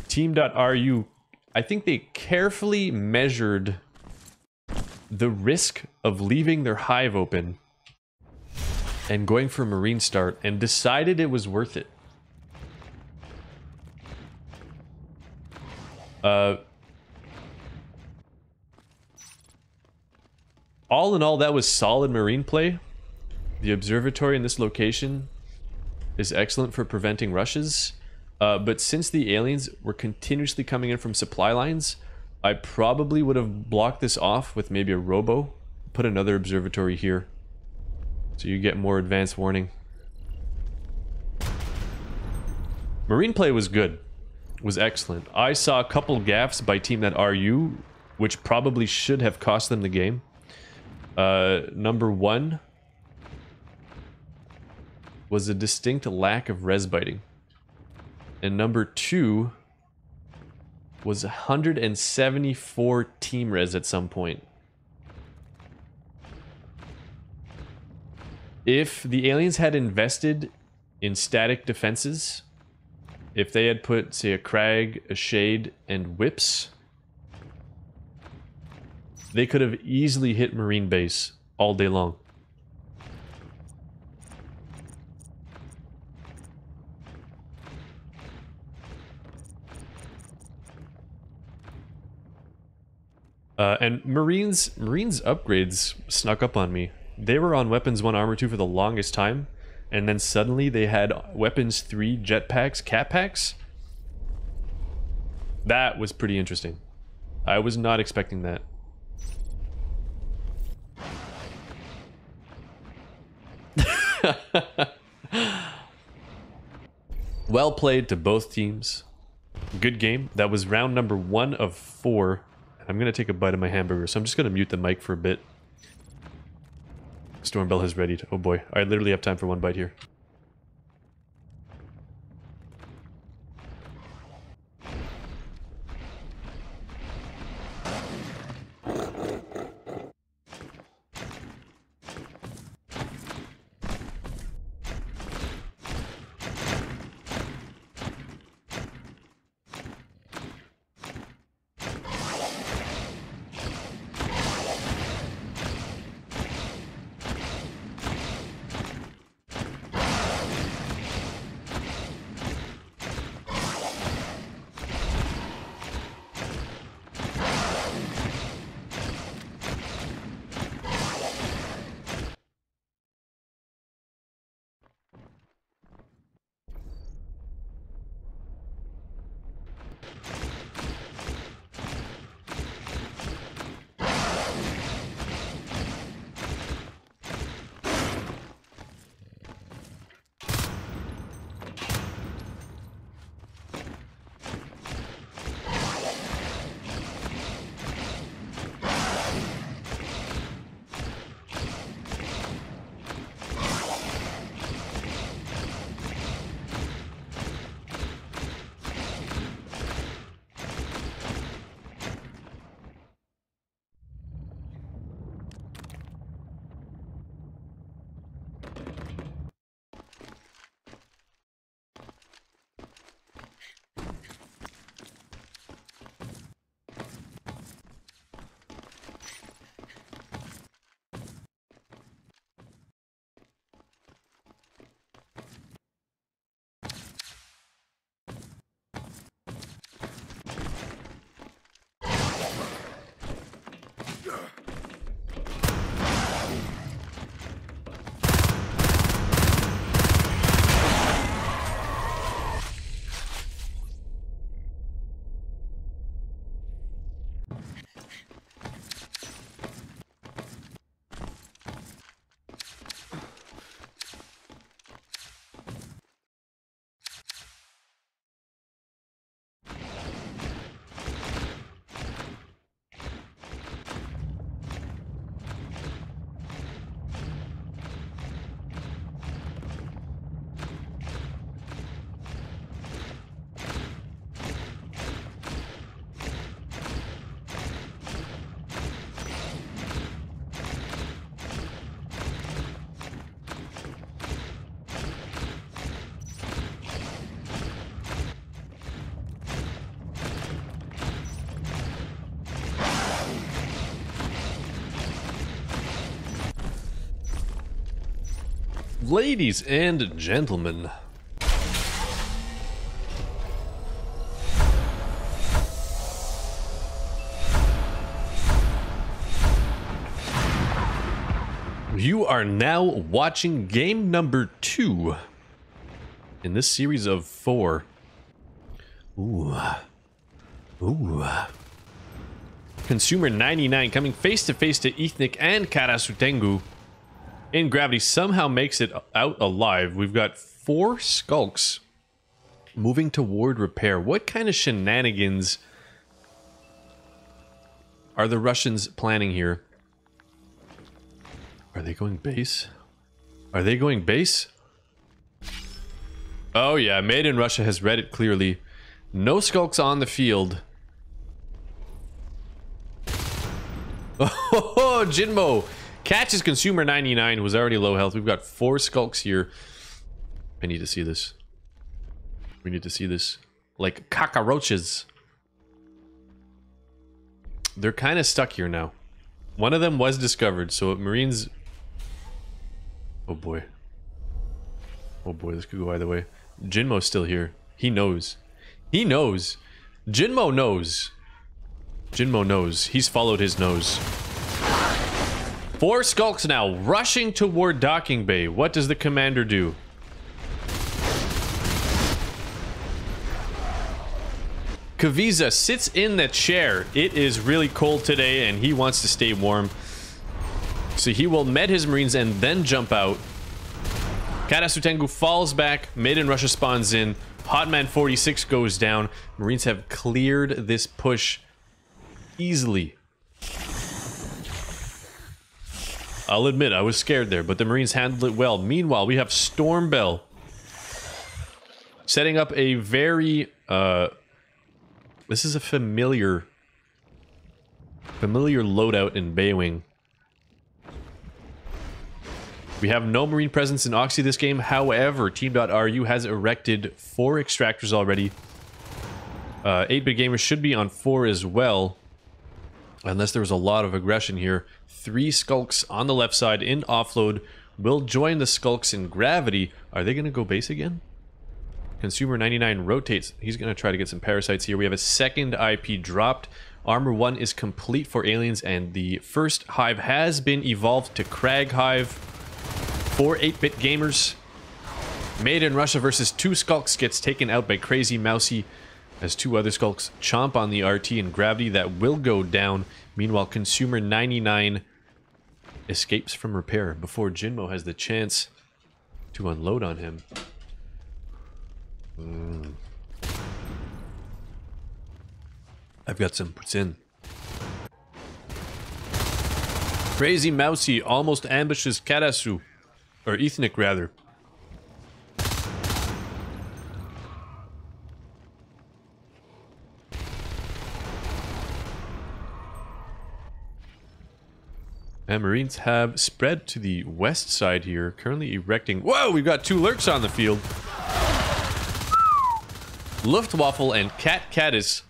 Team.ru, I think they carefully measured the risk of leaving their hive open and going for Marine Start and decided it was worth it. All in all, that was solid Marine play. The observatory in this location is excellent for preventing rushes. But since the aliens were continuously coming in from supply lines, I probably would have blocked this off with maybe a robo. Put another observatory here, so you get more advanced warning. Marine play was good. Was excellent. I saw a couple gaffes by Team.ru, which probably should have cost them the game. Number 1 was a distinct lack of res biting. And number 2 was 174 team res at some point. If the aliens had invested in static defenses, if they had put, say, a Crag, a Shade, and Whips, they could have easily hit Marine base all day long. And Marines upgrades snuck up on me. They were on Weapons 1 Armor 2 for the longest time, and then suddenly they had Weapons 3 jetpacks, cat packs. That was pretty interesting. I was not expecting that. Well played to both teams. good game. That was round number 1 of 4. I'm going to take a bite of my hamburger, so I'm just going to mute the mic for a bit. Stormbell has readied. Oh boy, I literally have time for one bite here. Ladies and gentlemen, you are now watching game number 2 in this series of 4. Ooh. Consumer 99 coming face to face to Ethnic and Karasutengu. In Gravity somehow makes it out alive. We've got 4 skulks moving toward repair. What kind of shenanigans are the Russians planning here? Are they going base? Are they going base? Oh yeah, Made in Russia has read it clearly. No skulks on the field. Oh, Jinmo catches Consumer 99, who was already low health. We've got 4 skulks here. I need to see this. We need to see this. Like cockroaches. They're kind of stuck here now. One of them was discovered, so Marines... Oh boy. Oh boy, this could go either way. Jinmo's still here. He knows. He knows. Jinmo knows. Jinmo knows. He's followed his nose. 4 skulks now, rushing toward docking bay. What does the commander do? Kaviza sits in the chair. It is really cold today, and he wants to stay warm. So he will med his Marines and then jump out. Karasutengu falls back. Made in Russia spawns in. Hotman 46 goes down. Marines have cleared this push easily. I'll admit, I was scared there, but the Marines handled it well. Meanwhile, we have Stormbell setting up a very, this is a familiar loadout in Baywing. We have no Marine presence in Oxy this game. However, Team.ru has erected 4 extractors already. 8bitgamers should be on 4 as well. Unless there was a lot of aggression here. 3 skulks on the left side in offload will join the skulks in gravity. Are they going to go base again? Consumer 99 rotates. He's going to try to get some parasites here. We have a second IP dropped. Armor 1 is complete for aliens, and the first hive has been evolved to Crag Hive for 8bitgamers. Made in Russia versus 2 skulks gets taken out by Crazy Mousy, as 2 other skulks chomp on the RT and gravity that will go down. Meanwhile, Consumer 99 escapes from repair before Jinmo has the chance to unload on him. I've got some puts in. Crazy Mousy almost ambushes Karasu, or Ethnic rather. And Marines have spread to the west side here, currently erecting... Whoa, we've got 2 lurks on the field. Luftwaffe and Cat Caddis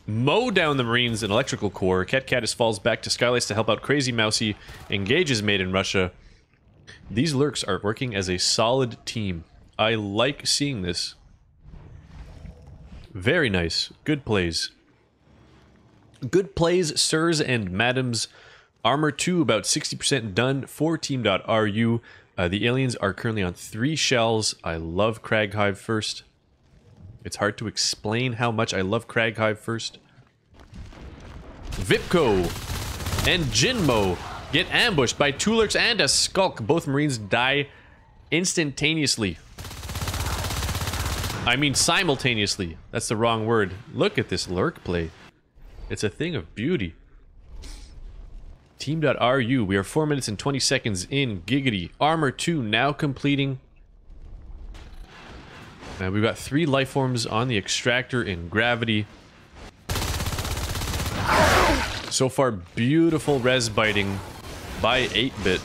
mow down the Marines in electrical core. Cat Caddis falls back to Skylights to help out Crazy Mousy, engages Made in Russia. These lurks are working as a solid team. I like seeing this. Very nice. Good plays. Good plays, sirs and madams. Armor 2 about 60% done for Team.ru. The aliens are currently on 3 shells. I love Crag Hive first. It's hard to explain how much I love Crag Hive first. Vipco and Jinmo get ambushed by 2 lurks and a skulk. Both Marines die instantaneously. I mean simultaneously. That's the wrong word. Look at this lurk play. It's a thing of beauty. Team.ru, we are 4 minutes and 20 seconds in. Giggity. Armor 2 now completing. And we've got 3 life forms on the extractor in gravity. So far, beautiful res biting by 8bit.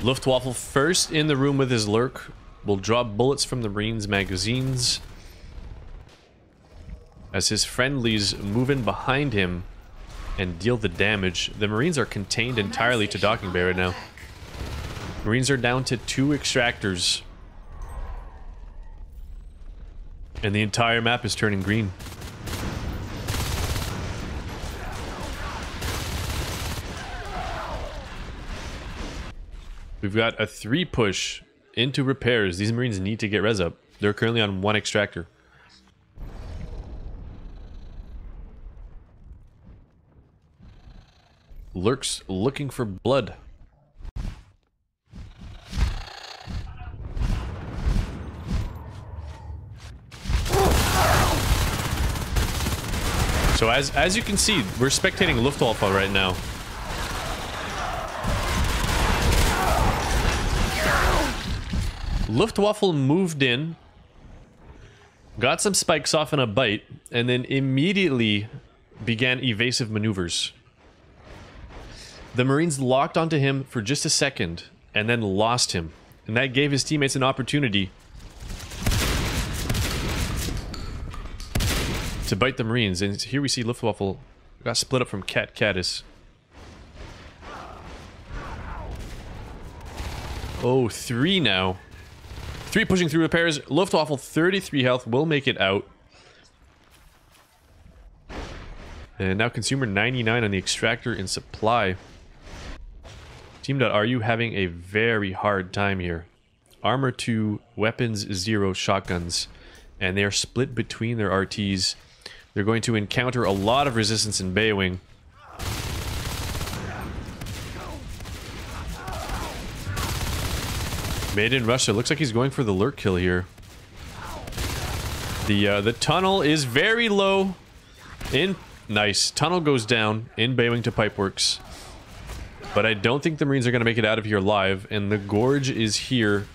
Luftwaffe first in the room with his lurk. Will drop bullets from the Marines' magazines. As his friendlies move in behind him and deal the damage. The Marines are contained entirely to docking bay right now. Marines are down to 2 extractors. And the entire map is turning green. We've got a 3 push into repairs. These Marines need to get res up. They're currently on 1 extractor. Lurks looking for blood. So as you can see, we're spectating Luftwaffe right now. Luftwaffe moved in, got some spikes off in a bite, and then immediately began evasive maneuvers. The Marines locked onto him for just a second, and then lost him. And that gave his teammates an opportunity to bite the Marines. And here we see Luftwaffe got split up from Cat Caddis. Oh, 3 now. 3 pushing through repairs. Luftwaffe 33 health will make it out. And now Consumer 99 on the extractor in supply. Team.ru having a very hard time here. armor 2, weapons 0, shotguns. And they are split between their RTs. They're going to encounter a lot of resistance in Baywing. Made in Russia. Looks like he's going for the lurk kill here. The tunnel is very low. Nice. Tunnel goes down in Baywing to Pipeworks. But I don't think the Marines are going to make it out of here alive. And the Gorge is here.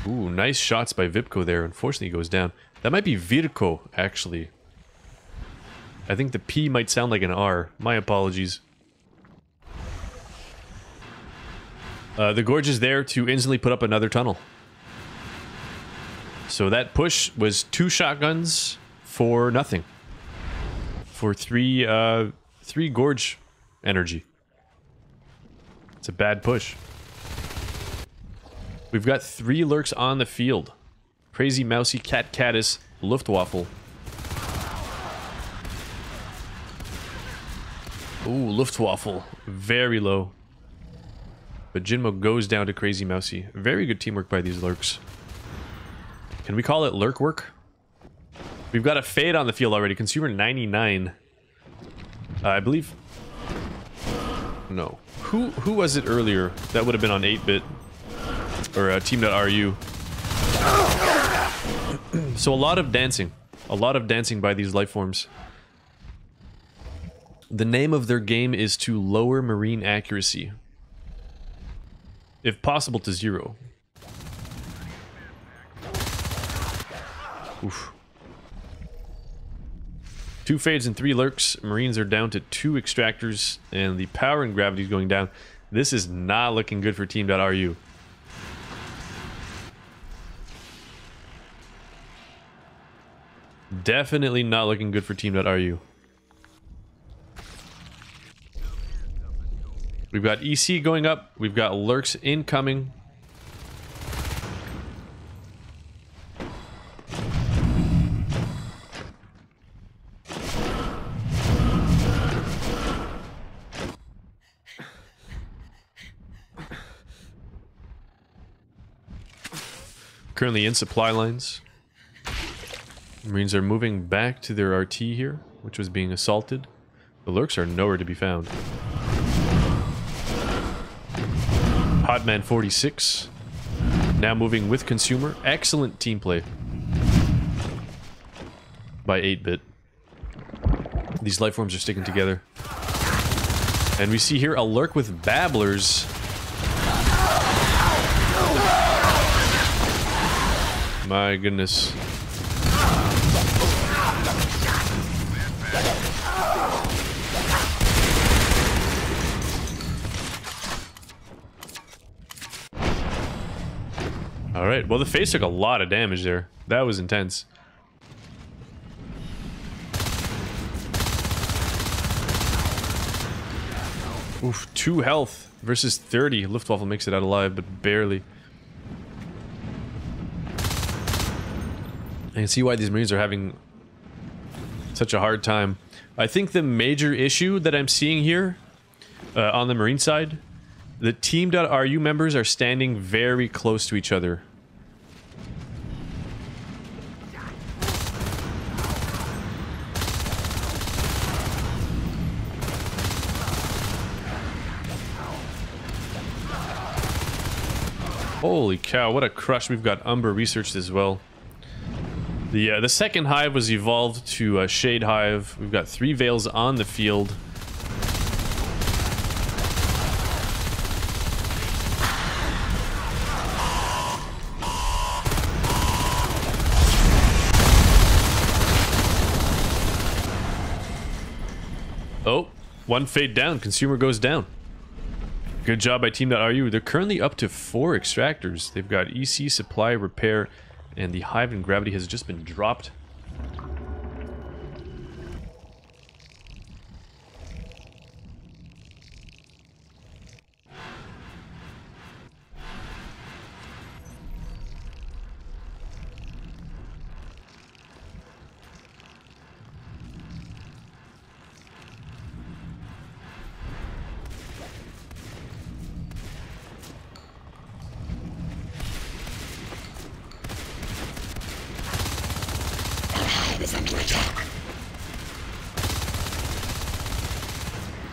Ooh, nice shots by Vipko there. Unfortunately, he goes down. That might be Virko, actually. I think the P might sound like an R. My apologies. The Gorge is there to instantly put up another tunnel. So that push was 2 shotguns for nothing. For 3 Gorge energy. It's a bad push. We've got 3 lurks on the field. Crazy Mousy, Cat Caddis, Luftwaffe. Ooh, Luftwaffe. Very low. But Jinmo goes down to Crazy Mousy. Very good teamwork by these lurks. Can we call it lurk work? We've got a fade on the field already. Consumer 99. I believe... No. Who was it earlier? That would have been on 8bit. Or team.ru. So a lot of dancing. A lot of dancing by these life forms. The name of their game is to lower Marine accuracy. If possible to 0. Oof. 2 fades and 3 lurks. Marines are down to 2 extractors. And the power and gravity is going down. This is not looking good for team.ru. Definitely not looking good for team.ru. We've got EC going up. We've got lurks incoming. Currently in supply lines. Marines are moving back to their RT here, which was being assaulted. The lurks are nowhere to be found. Hotman 46. Now moving with Consumer. Excellent team play by 8bit. These life forms are sticking together. And we see here a lurk with babblers. My goodness. Alright, well the face took a lot of damage there. That was intense. Oof, 2 health versus 30. Luftwaffe makes it out alive, but barely. I can see why these Marines are having such a hard time. I think the major issue that I'm seeing here on the Marine side, the team.ru members are standing very close to each other. Holy cow, what a crush. We've got Umber researched as well. The second hive was evolved to Shade Hive. We've got 3 Veils on the field. Oh, 1 fade down. Consumer goes down. Good job by team.ru. They're currently up to 4 extractors. They've got EC, supply, repair, and the hive and gravity has just been dropped.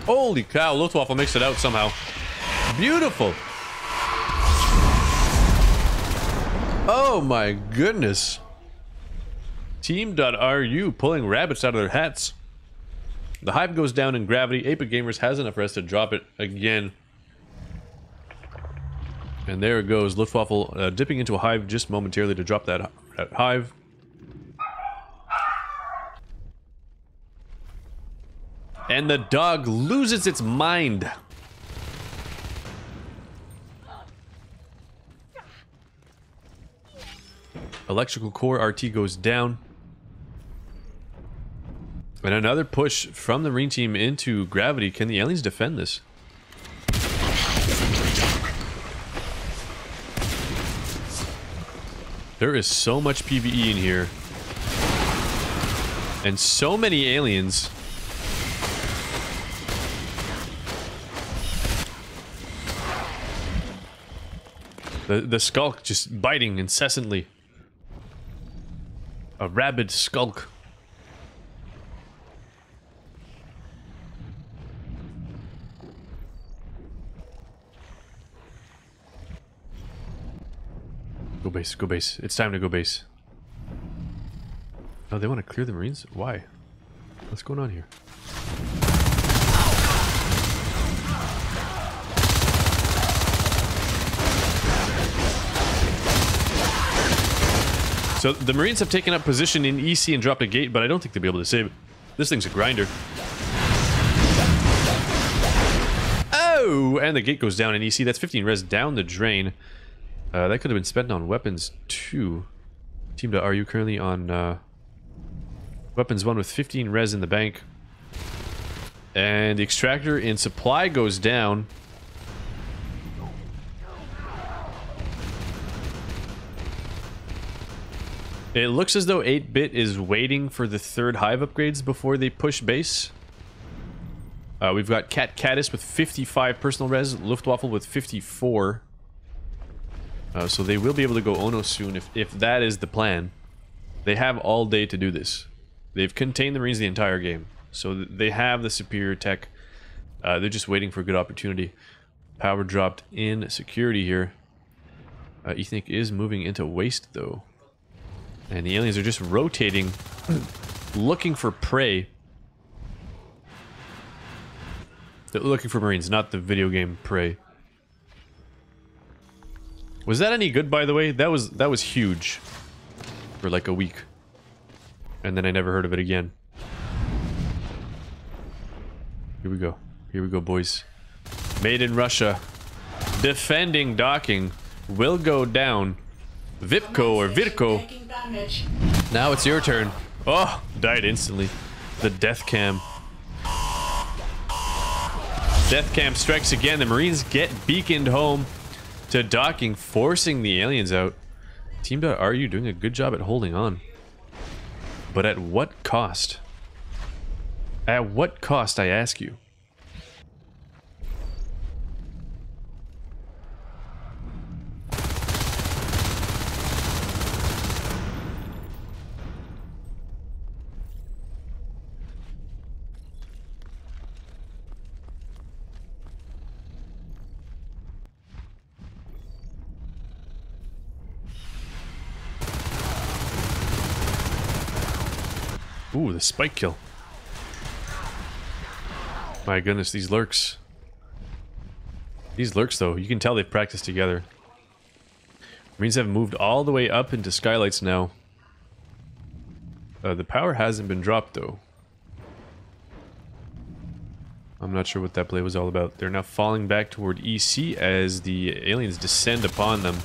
Holy cow, Luftwaffe makes it out somehow. Beautiful. Oh my goodness. Team.ru pulling rabbits out of their hats. The hive goes down in gravity. 8bitgamers has enough rest to drop it again. And there it goes. Luftwaffe dipping into a hive just momentarily to drop that hive. And the dog loses its mind. Electrical core RT goes down. And another push from the Marine team into gravity. Can the aliens defend this? There is so much PvE in here. And so many aliens. The skulk just biting incessantly. A rabid skulk. Go base, go base. It's time to go base. Oh, they want to clear the Marines? Why? What's going on here? So the Marines have taken up position in EC and dropped a gate, but I don't think they'll be able to save it. This thing's a grinder. Oh! And the gate goes down in EC. That's 15 res down the drain. That could have been spent on weapons too. Team.ru currently on weapons 1 with 15 res in the bank. And the extractor in supply goes down. It looks as though 8-bit is waiting for the third hive upgrades before they push base. We've got Cat Caddis with 55 personal res, Luftwaffe with 54. So they will be able to go Ono soon if that is the plan. They have all day to do this. They've contained the Marines the entire game. So they have the superior tech. They're just waiting for a good opportunity. Power dropped in security here. Ethnic is moving into waste though. And the aliens are just rotating, looking for prey. They're looking for Marines, not the video game prey. Was that any good, by the way? That was huge. For like a week. And then I never heard of it again. Here we go. Here we go, boys. Made in Russia. Defending docking will go down. Vipco or Virko. Now it's your turn. Oh, died instantly. The death cam. Death cam strikes again. The Marines get beaconed home to docking, forcing the aliens out. Team.ru doing a good job at holding on. But at what cost? At what cost, I ask you? Ooh, the spike kill. My goodness, these lurks. These lurks, though, you can tell they've practiced together. Marines have moved all the way up into skylights now. The power hasn't been dropped, though. I'm not sure what that play was all about. They're now falling back toward EC as the aliens descend upon them.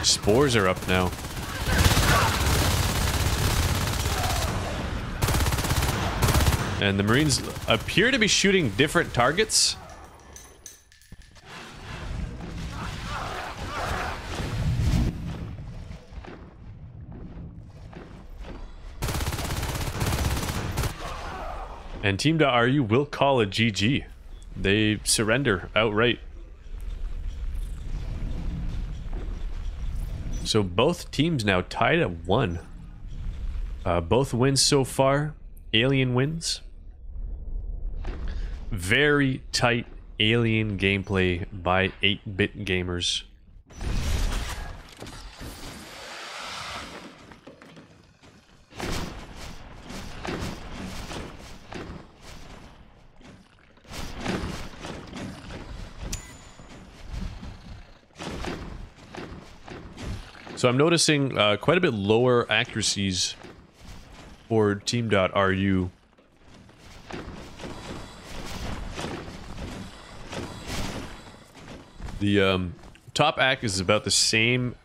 Spores are up now. And the Marines appear to be shooting different targets. And Team.ru will call a GG. They surrender outright. So both teams now tied at 1. Both wins so far. Alien wins. Very tight alien gameplay by 8-bit gamers. So I'm noticing quite a bit lower accuracies for team.ru. The top act is about the same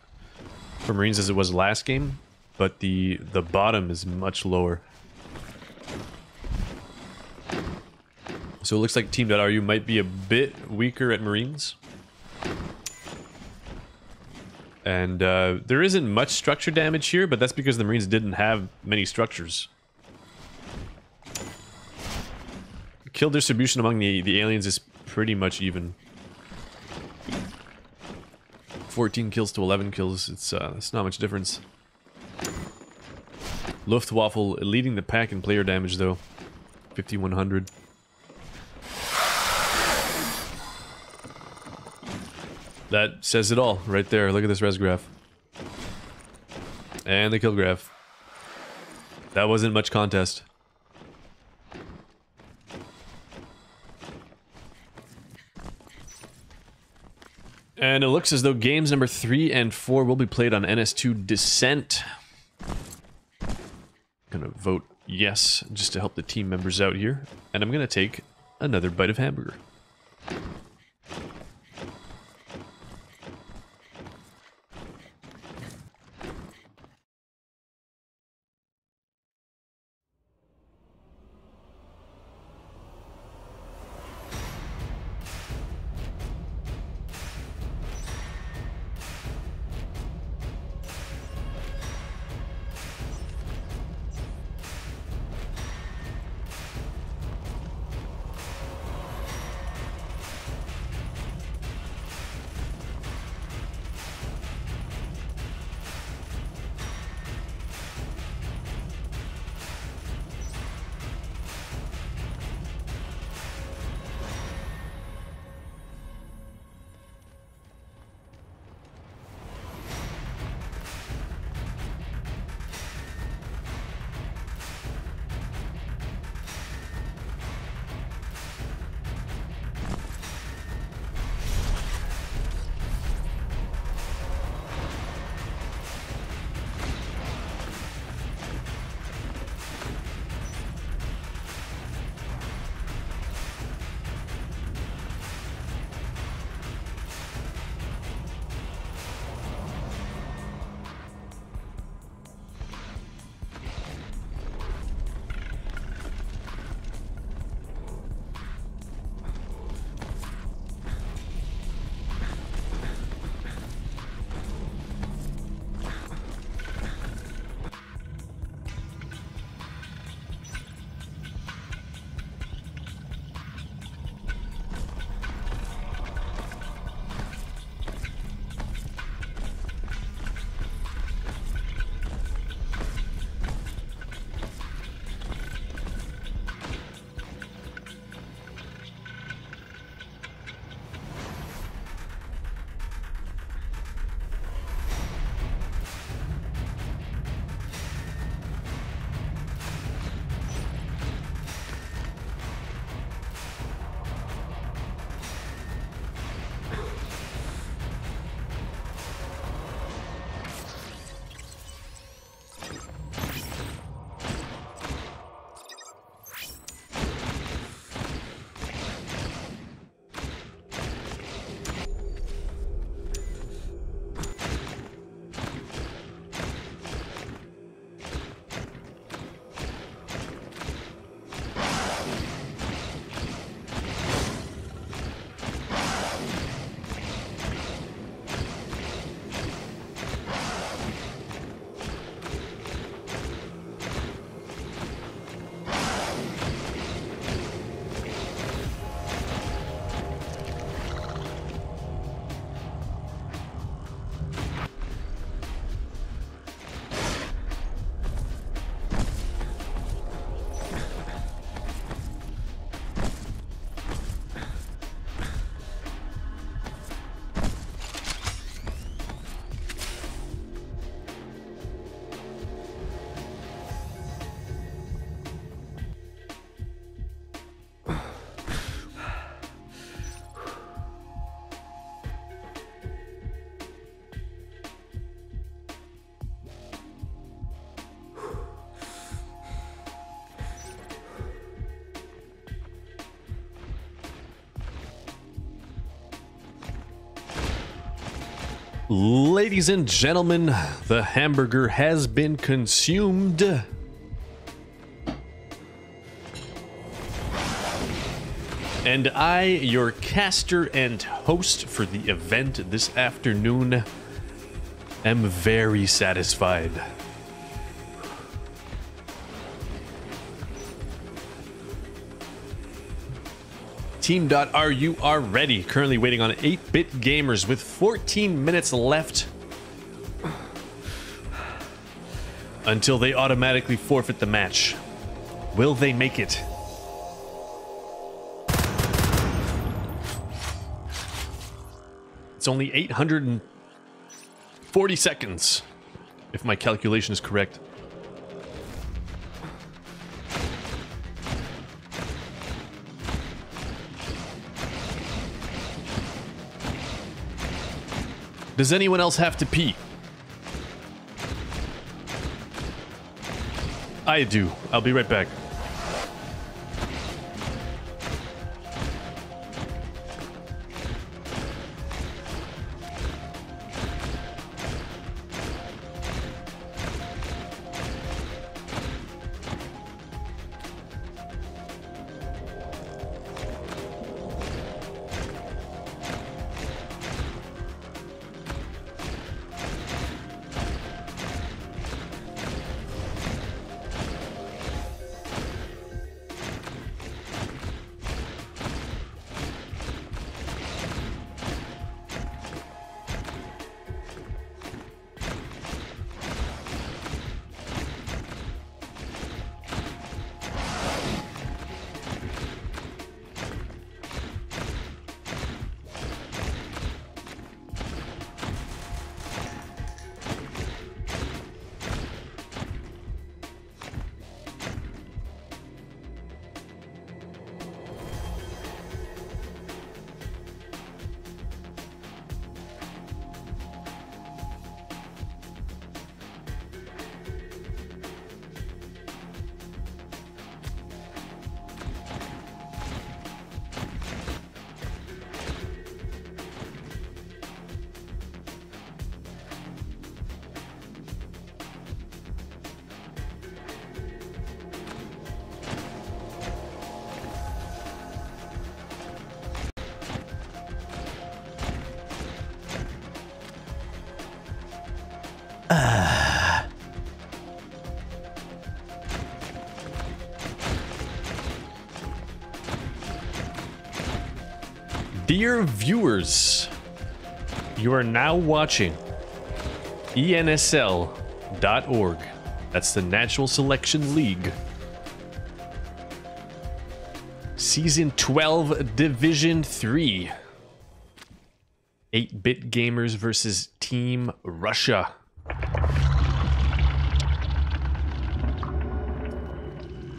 for Marines as it was last game, but the bottom is much lower. So it looks like team.ru might be a bit weaker at Marines. And there isn't much structure damage here, but that's because the Marines didn't have many structures. Kill distribution among the aliens is pretty much even. 14 kills to 11 kills, it's not much difference. Luftwaffe leading the pack in player damage though. 5100. That says it all right there. Look at this res graph. And the kill graph. That wasn't much contest. And it looks as though games number 3 and 4 will be played on NS2 Descent. Gonna vote yes, just to help the team members out here. And I'm gonna take another bite of hamburger. Ladies and gentlemen, the hamburger has been consumed. And I, your caster and host for the event this afternoon, am very satisfied. Team.ru are ready. Currently waiting on 8bitgamers with 14 minutes left until they automatically forfeit the match. Will they make it? It's only 840 seconds, if my calculation is correct. Does anyone else have to pee? I do. I'll be right back. Dear viewers, you are now watching ENSL.org. That's the Natural Selection League. Season 12, Division 3. 8-bit gamers versus Team Russia.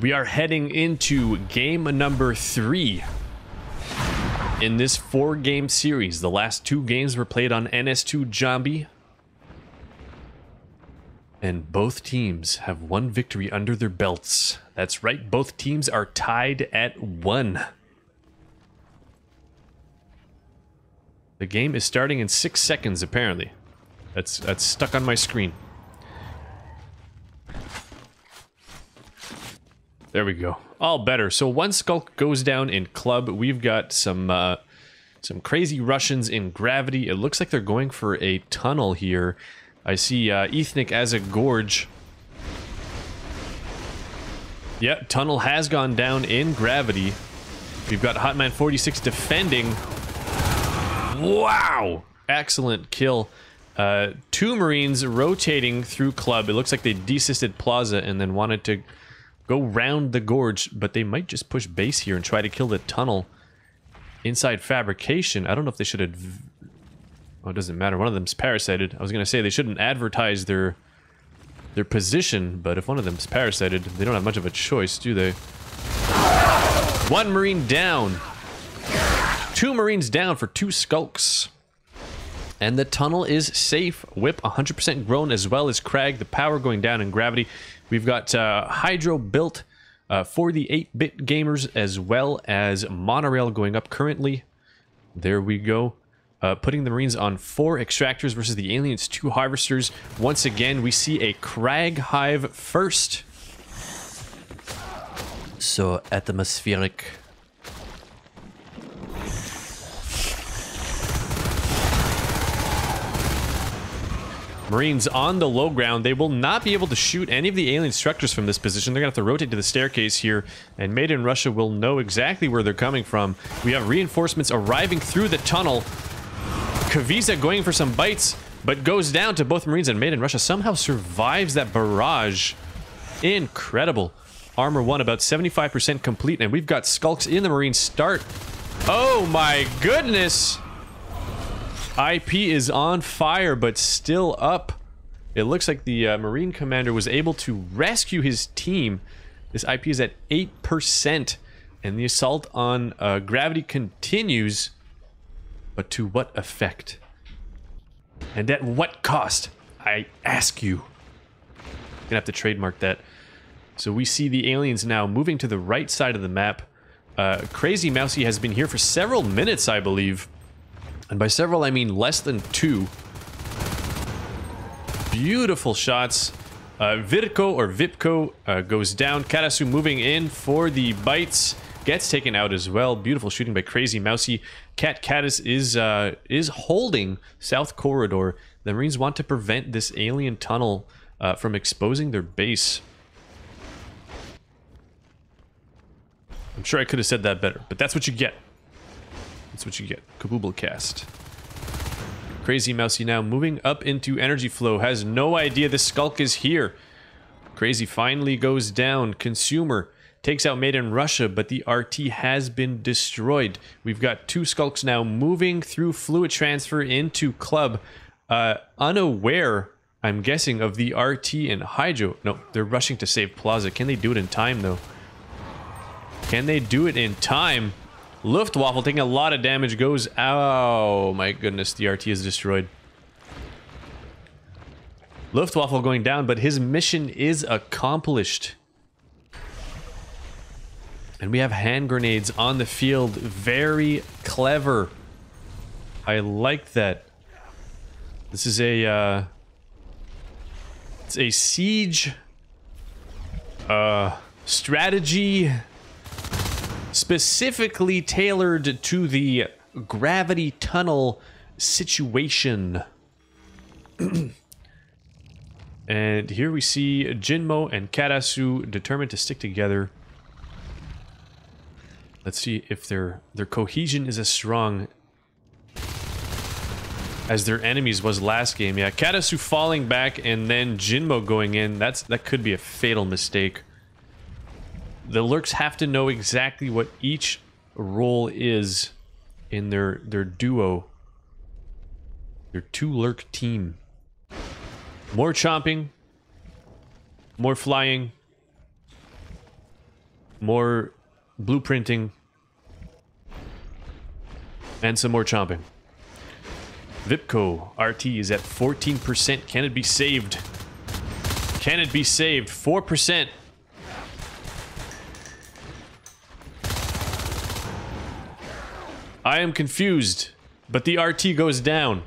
We are heading into game number 3 in this 4-game series. The last 2 games were played on NS2 Jambi, and both teams have 1 victory under their belts. That's right, both teams are tied at 1. The game is starting in 6 seconds, apparently. That's stuck on my screen. There we go. All better. So 1 skulk goes down in club. We've got some crazy Russians in gravity. It looks like they're going for a tunnel here. I see Ethnic as a gorge. Yeah, tunnel has gone down in gravity. We've got Hotman 46 defending. Wow! Excellent kill. 2 Marines rotating through club. It looks like they desisted Plaza and then wanted to go round the gorge, but they might just push base here and try to kill the tunnel inside fabrication. I don't know if they should have... Oh, it doesn't matter. One of them's parasited. I was going to say they shouldn't advertise their position, but if one of them's parasited, they don't have much of a choice, do they? 1 Marine down. 2 Marines down for 2 skulks. And the tunnel is safe. Whip 100% grown, as well as Crag. The power going down in gravity. We've got Hydro built for the 8-bit gamers, as well as Monorail going up currently. There we go. putting the Marines on 4 extractors versus the aliens 2 harvesters. Once again, we see a crag hive first. So atmospheric. Marines on the low ground. They will not be able to shoot any of the alien structures from this position. They're going to have to rotate to the staircase here, and Made in Russia will know exactly where they're coming from. We have reinforcements arriving through the tunnel. Kavisa going for some bites, but goes down to both Marines, and Made in Russia somehow survives that barrage. Incredible. Armor 1 about 75% complete, and we've got Skulks in the Marine start. Oh my goodness! IP is on fire, but still up. It looks like the Marine commander was able to rescue his team. This IP is at 8%, and the assault on Gravity continues. But to what effect? And at what cost? I ask you. Gonna have to trademark that. So we see the aliens now moving to the right side of the map. Crazy Mousy has been here for several minutes, I believe. And by several, I mean less than 2. Beautiful shots. Vipko goes down. Karasu moving in for the bites. Gets taken out as well. Beautiful shooting by Crazy Mousy. Cat Caddis is holding South Corridor. The Marines want to prevent this alien tunnel from exposing their base. I'm sure I could have said that better, but that's what you get. That's what you get. Cabooble cast. Crazy Mousy now moving up into energy flow. Has no idea the Skulk is here. Crazy finally goes down. Consumer takes out Made in Russia, but the RT has been destroyed. We've got 2 Skulks now moving through fluid transfer into Club. Unaware, I'm guessing, of the RT and Hydro. No, they're rushing to save Plaza. Can they do it in time, though? Can they do it in time? Luftwaffe taking a lot of damage, goes... Oh my goodness, the RT is destroyed. Luftwaffe going down, but his mission is accomplished. And we have hand grenades on the field. Very clever. I like that. This is a... it's a siege... strategy... specifically tailored to the gravity tunnel situation. And here we see Jinmo and Karasu determined to stick together. Let's see if their cohesion is as strong as their enemies was last game. Yeah, Karasu falling back and then Jinmo going in. That could be a fatal mistake. The Lurks have to know exactly what each role is in their duo. Their 2 Lurk team. More chomping. More flying. More blueprinting. And some more chomping. Vipko RT is at 14%. Can it be saved? Can it be saved? 4%. I am confused, but the RT goes down.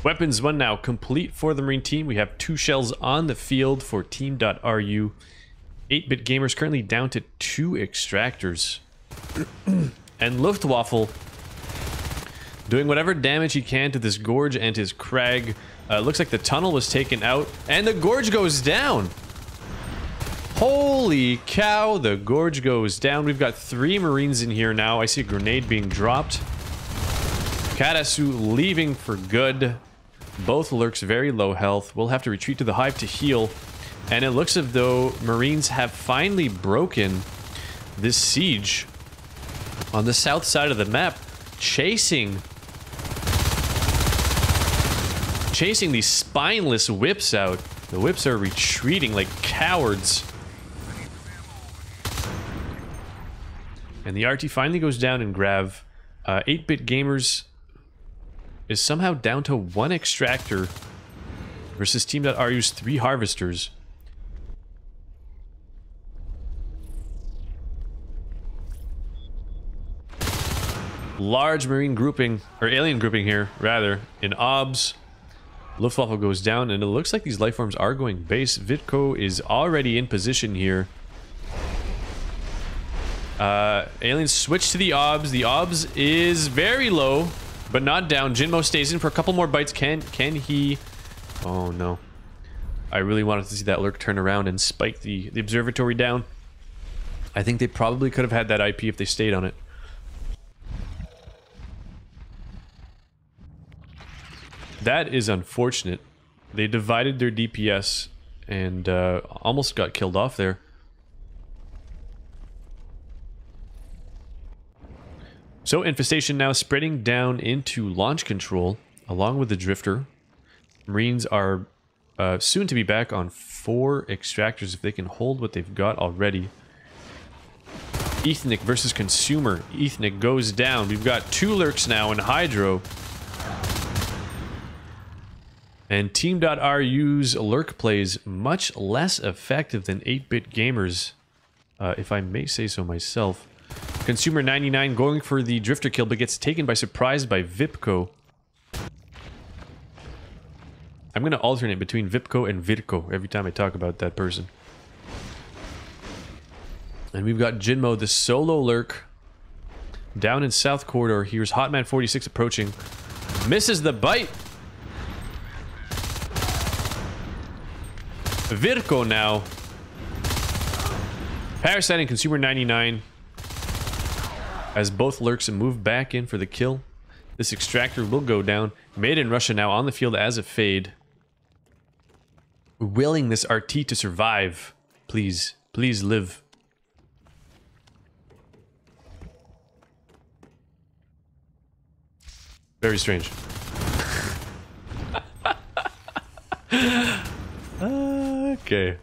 Weapons 1 now complete for the Marine team. We have 2 shells on the field for team.ru. 8-bit gamers currently down to 2 extractors. And Luftwaffe doing whatever damage he can to this gorge and his crag. Looks like the tunnel was taken out, and the gorge goes down. Holy cow, the gorge goes down. We've got 3 Marines in here now. I see a grenade being dropped. Karasu leaving for good. Both Lurks very low health. We'll have to retreat to the hive to heal. And it looks as though Marines have finally broken this siege on the south side of the map, chasing these spineless whips out. The whips are retreating like cowards. And the RT finally goes down in Grav. 8-bit gamers is somehow down to 1 extractor versus team.ru's 3 harvesters. large marine grouping, or alien grouping here, rather, in OBS. Luftwaffe goes down, and it looks like these lifeforms are going base. Vitko is already in position here. Aliens switch to the OBS. The OBS is very low, but not down. Jinmo stays in for a couple more bites. Can he... Oh, no. I really wanted to see that lurk turn around and spike the observatory down. I think they probably could have had that IP if they stayed on it. That is unfortunate. They divided their DPS and almost got killed off there. So Infestation now spreading down into launch control along with the Drifter. Marines are soon to be back on 4 extractors if they can hold what they've got already. Ethnic versus Consumer. Ethnic goes down. We've got 2 lurks now in Hydro. And Team.ru's lurk plays much less effective than 8bitgamers, if I may say so myself. Consumer 99 going for the Drifter kill, but gets taken by surprise by Vipco. I'm going to alternate between Vipco and Virko every time I talk about that person. And we've got Jinmo, the solo lurk, down in South Corridor. Here's Hotman 46 approaching. Misses the bite. Virko now. Parasite and Consumer 99. As both lurks move back in for the kill. This extractor will go down. Made in Russia now on the field as a fade. Willing this RT to survive. Please. Please live. Very strange. Okay.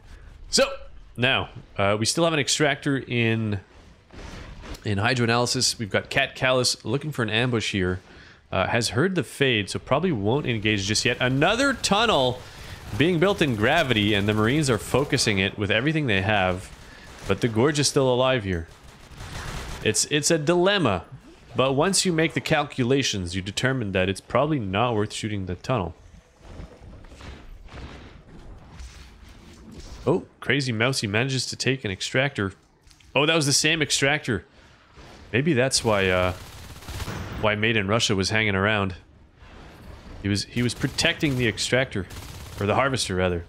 So, now, we still have an extractor in hydroanalysis. We've got Cat Callus looking for an ambush here. Has heard the fade, so probably won't engage just yet. Another tunnel being built in gravity, and the Marines are focusing it with everything they have. But the Gorge is still alive here. It's a dilemma. But once you make the calculations, you determine that it's probably not worth shooting the tunnel. Oh, Crazy Mousy manages to take an extractor. Oh, that was the same extractor. Maybe that's why Made in Russia was hanging around. He was protecting the extractor. Or the harvester, rather.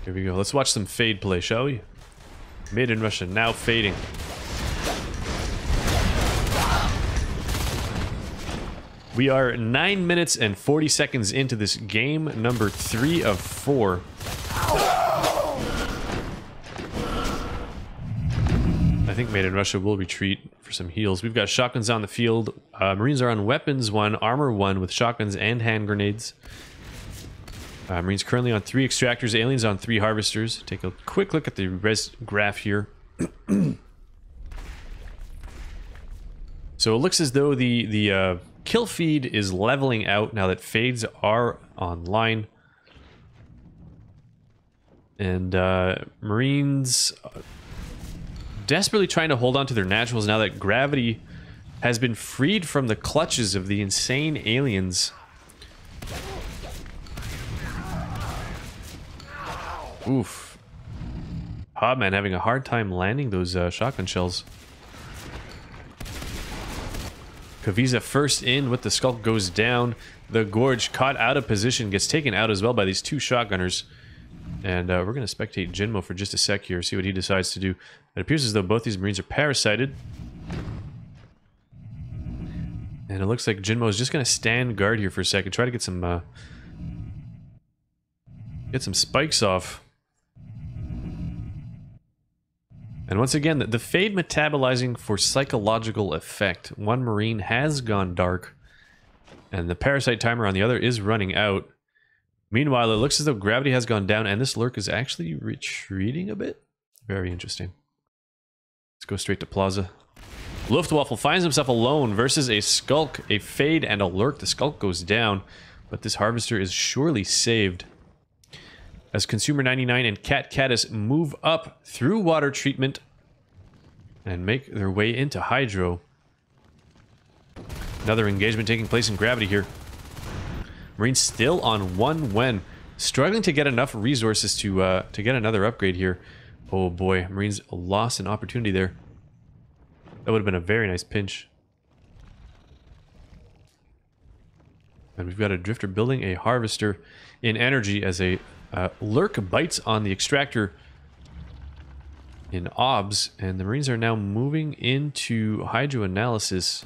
Here we go. Let's watch some fade play, shall we? Made in Russia, now fading. We are 9 minutes and 40 seconds into this game, number 3 of 4. I think Made in Russia will retreat for some heals. We've got shotguns on the field. Marines are on weapons 1, armor 1 with shotguns and hand grenades. Marines currently on 3 extractors, aliens on 3 harvesters. Take a quick look at the res graph here. So it looks as though the kill feed is leveling out now that fades are online. And Marines desperately trying to hold on to their naturals now that gravity has been freed from the clutches of the insane aliens. Oof. Hobman having a hard time landing those shotgun shells. Kaviza first in with the Skulk goes down. The Gorge caught out of position, gets taken out as well by these 2 shotgunners. And we're going to spectate Jinmo for just a sec here, see what he decides to do. It appears as though both these Marines are parasited. And it looks like Jinmo is just going to stand guard here for a second, try to get some spikes off. And once again, the fade metabolizing for psychological effect. One Marine has gone dark, and the parasite timer on the other is running out. Meanwhile, it looks as though gravity has gone down, and this lurk is actually retreating a bit. Very interesting. Let's go straight to Plaza. Luftwaffe finds himself alone versus a Skulk, a fade, and a lurk. The Skulk goes down, but this harvester is surely saved. As Consumer 99 and Cat Caddis move up through water treatment. and make their way into Hydro. Another engagement taking place in Gravity here. Marines still on 1 when. Struggling to get enough resources to get another upgrade here. Oh boy, Marines lost an opportunity there. That would have been a very nice pinch. And we've got a Drifter building a Harvester in energy as a Lurk bites on the Extractor in OBS. And the Marines are now moving into Hydro Analysis.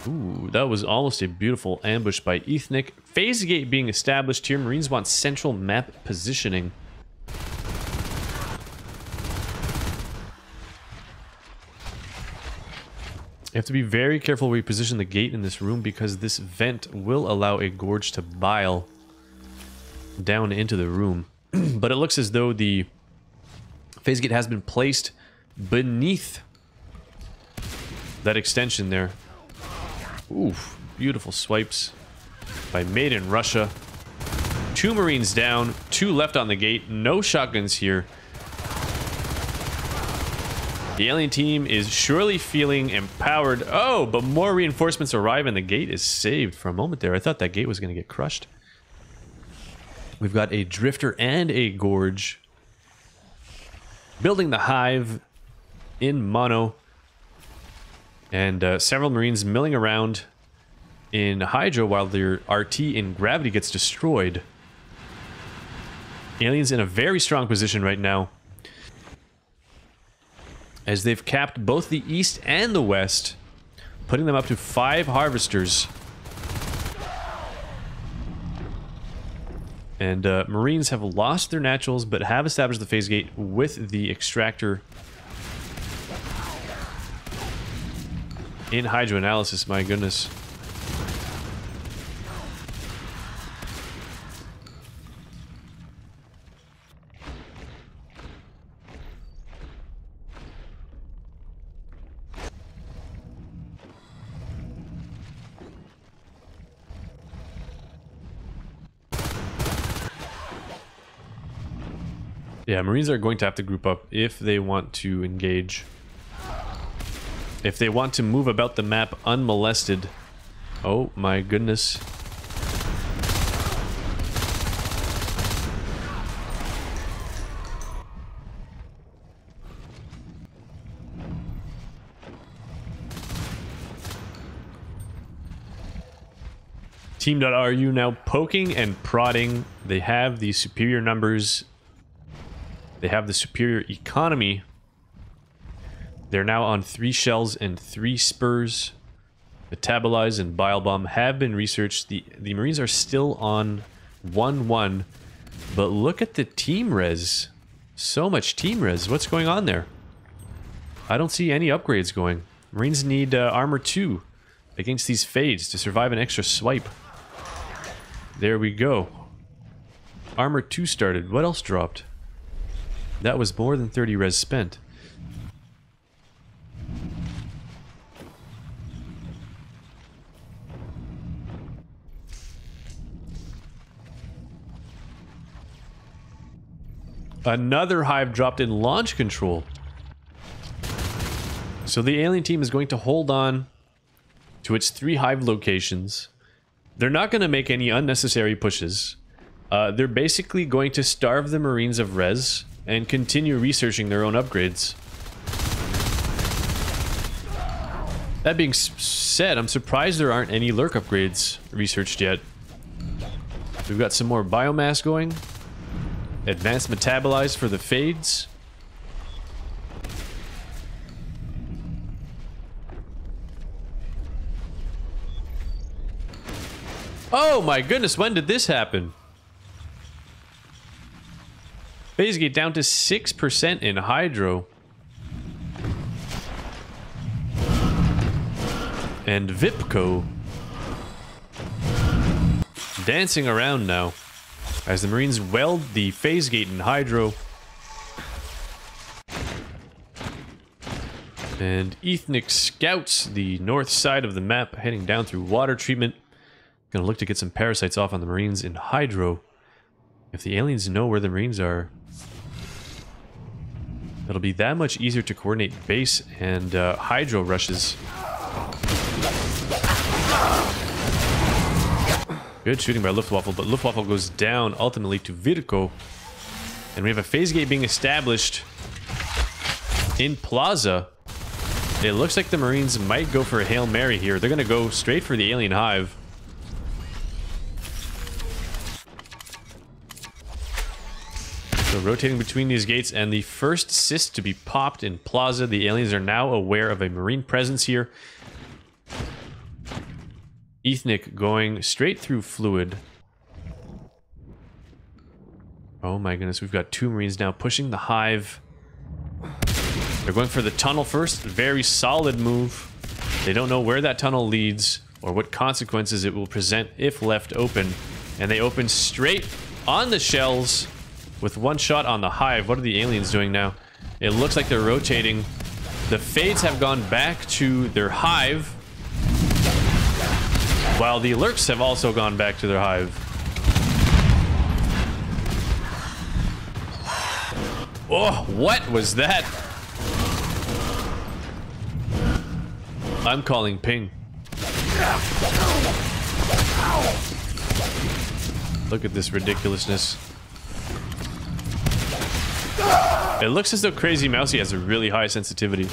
Ooh, that was almost a beautiful ambush by Ethnic. Phase gate being established here. Marines want central map positioning. You have to be very careful where you position the gate in this room because this vent will allow a gorge to bile down into the room. But it looks as though the phase gate has been placed beneath that extension there. Oof, beautiful swipes by Made in Russia. 2 Marines down, 2 left on the gate, no shotguns here. The alien team is surely feeling empowered. Oh, but more reinforcements arrive and the gate is saved. For a moment there, I thought that gate was going to get crushed. We've got a Drifter and a Gorge building the hive in mono. And several Marines milling around in Hydro while their RT in Gravity gets destroyed. Aliens in a very strong position right now, as they've capped both the east and the west, putting them up to 5 Harvesters. And Marines have lost their naturals, but have established the phase gate with the Extractor in Hydro Analysis. My goodness. Yeah, Marines are going to have to group up if they want to engage. If they want to move about the map unmolested. Oh my goodness. Team.ru now poking and prodding. They have the superior numbers. They have the superior economy. They're now on 3 shells and 3 spurs. Metabolize and Bile Bomb have been researched. The Marines are still on 1-1. But look at the team res. So much team res. What's going on there? I don't see any upgrades going. Marines need armor 2 against these fades to survive an extra swipe. There we go. Armor 2 started. What else dropped? That was more than 30 res spent. Another hive dropped in launch control. So the alien team is going to hold on to its 3 hive locations. They're not going to make any unnecessary pushes. They're basically going to starve the Marines of res and continue researching their own upgrades. That being said, I'm surprised there aren't any lurk upgrades researched yet. We've got some more biomass going. Advanced metabolize for the fades. Oh my goodness, when did this happen? Phase gate down to 6% in Hydro. And Vipco dancing around now as the Marines weld the phase gate in Hydro. And Ethnic scouts the north side of the map, heading down through water treatment. Gonna look to get some parasites off on the Marines in Hydro. If the aliens know where the Marines are. It'll be that much easier to coordinate base and hydro rushes. Good shooting by Luftwaffe, but Luftwaffe goes down ultimately to Virko. And we have a phase gate being established in Plaza. It looks like the Marines might go for a Hail Mary here. They're going to go straight for the alien hive. So rotating between these gates, and the first cyst to be popped in Plaza. The aliens are now aware of a Marine presence here. Ethnic going straight through fluid. Oh my goodness, we've got 2 Marines now pushing the hive. They're going for the tunnel first. Very solid move. They don't know where that tunnel leads or what consequences it will present if left open. And they open straight on the shells with 1 shot on the hive. What are the aliens doing now? It looks like they're rotating. The Fades have gone back to their hive, while the Lurks have also gone back to their hive. Oh, what was that? I'm calling ping. Look at this ridiculousness. It looks as though Crazy Mousy has a really high sensitivity.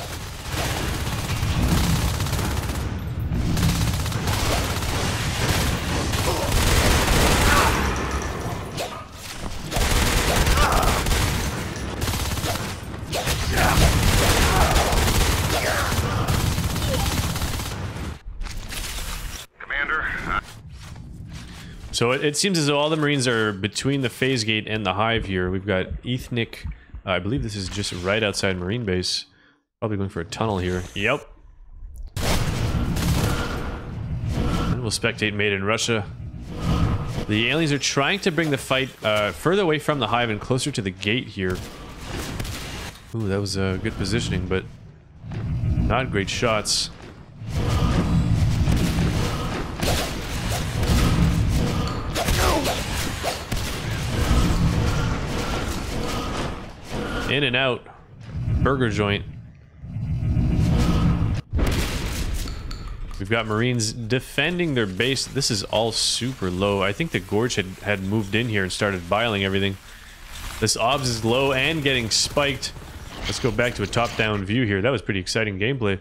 So it seems as though all the Marines are between the phase gate and the hive here. We've got Ethnic. I believe this is just right outside Marine base. Probably going for a tunnel here. Yep. And we'll spectate Made in Russia. The aliens are trying to bring the fight further away from the hive and closer to the gate here. Ooh, that was good positioning, but not great shots. In and out. Burger joint. We've got Marines defending their base. This is all super low. I think the Gorge had moved in here and started biling everything. This OBS is low and getting spiked. Let's go back to a top-down view here. That was pretty exciting gameplay.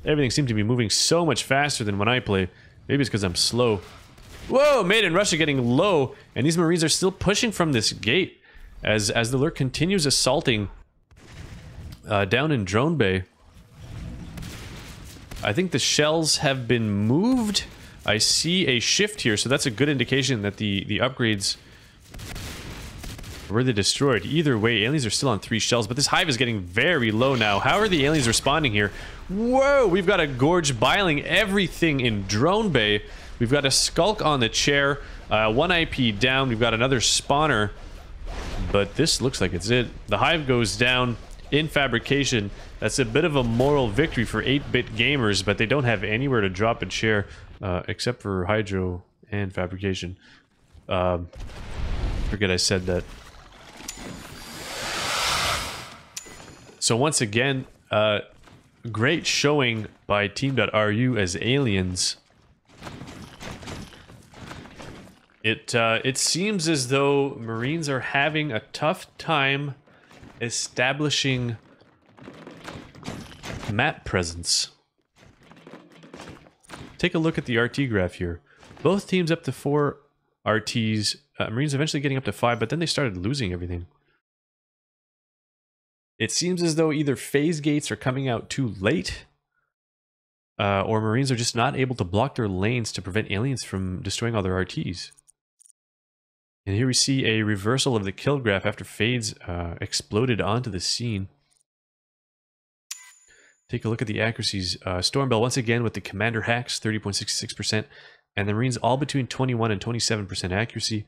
Everything seemed to be moving so much faster than when I play. Maybe it's because I'm slow. Whoa! Made in Russia getting low, and these Marines are still pushing from this gate. As the Lurk continues assaulting down in Drone Bay. I think the shells have been moved. I see a shift here, so that's a good indication that the upgrades were destroyed. Either way, aliens are still on 3 shells, but this hive is getting very low now. How are the aliens responding here? Whoa! We've got a Gorge biling everything in Drone Bay. We've got a Skulk on the chair. 1 IP down. We've got another spawner. But this looks like it's it. The hive goes down in fabrication. That's a bit of a moral victory for 8-bit gamers, but they don't have anywhere to drop and share except for hydro and fabrication. Forget I said that. So once again, great showing by Team.ru as aliens. It seems as though Marines are having a tough time establishing map presence. Take a look at the RT graph here. Both teams up to 4 RTs. Marines eventually getting up to 5, but then they started losing everything. It seems as though either phase gates are coming out too late, or Marines are just not able to block their lanes to prevent aliens from destroying all their RTs. And here we see a reversal of the kill graph after Fades exploded onto the scene. Take a look at the accuracies. Stormbell once again with the commander hacks, 30.66%, and the Marines all between 21 and 27% accuracy.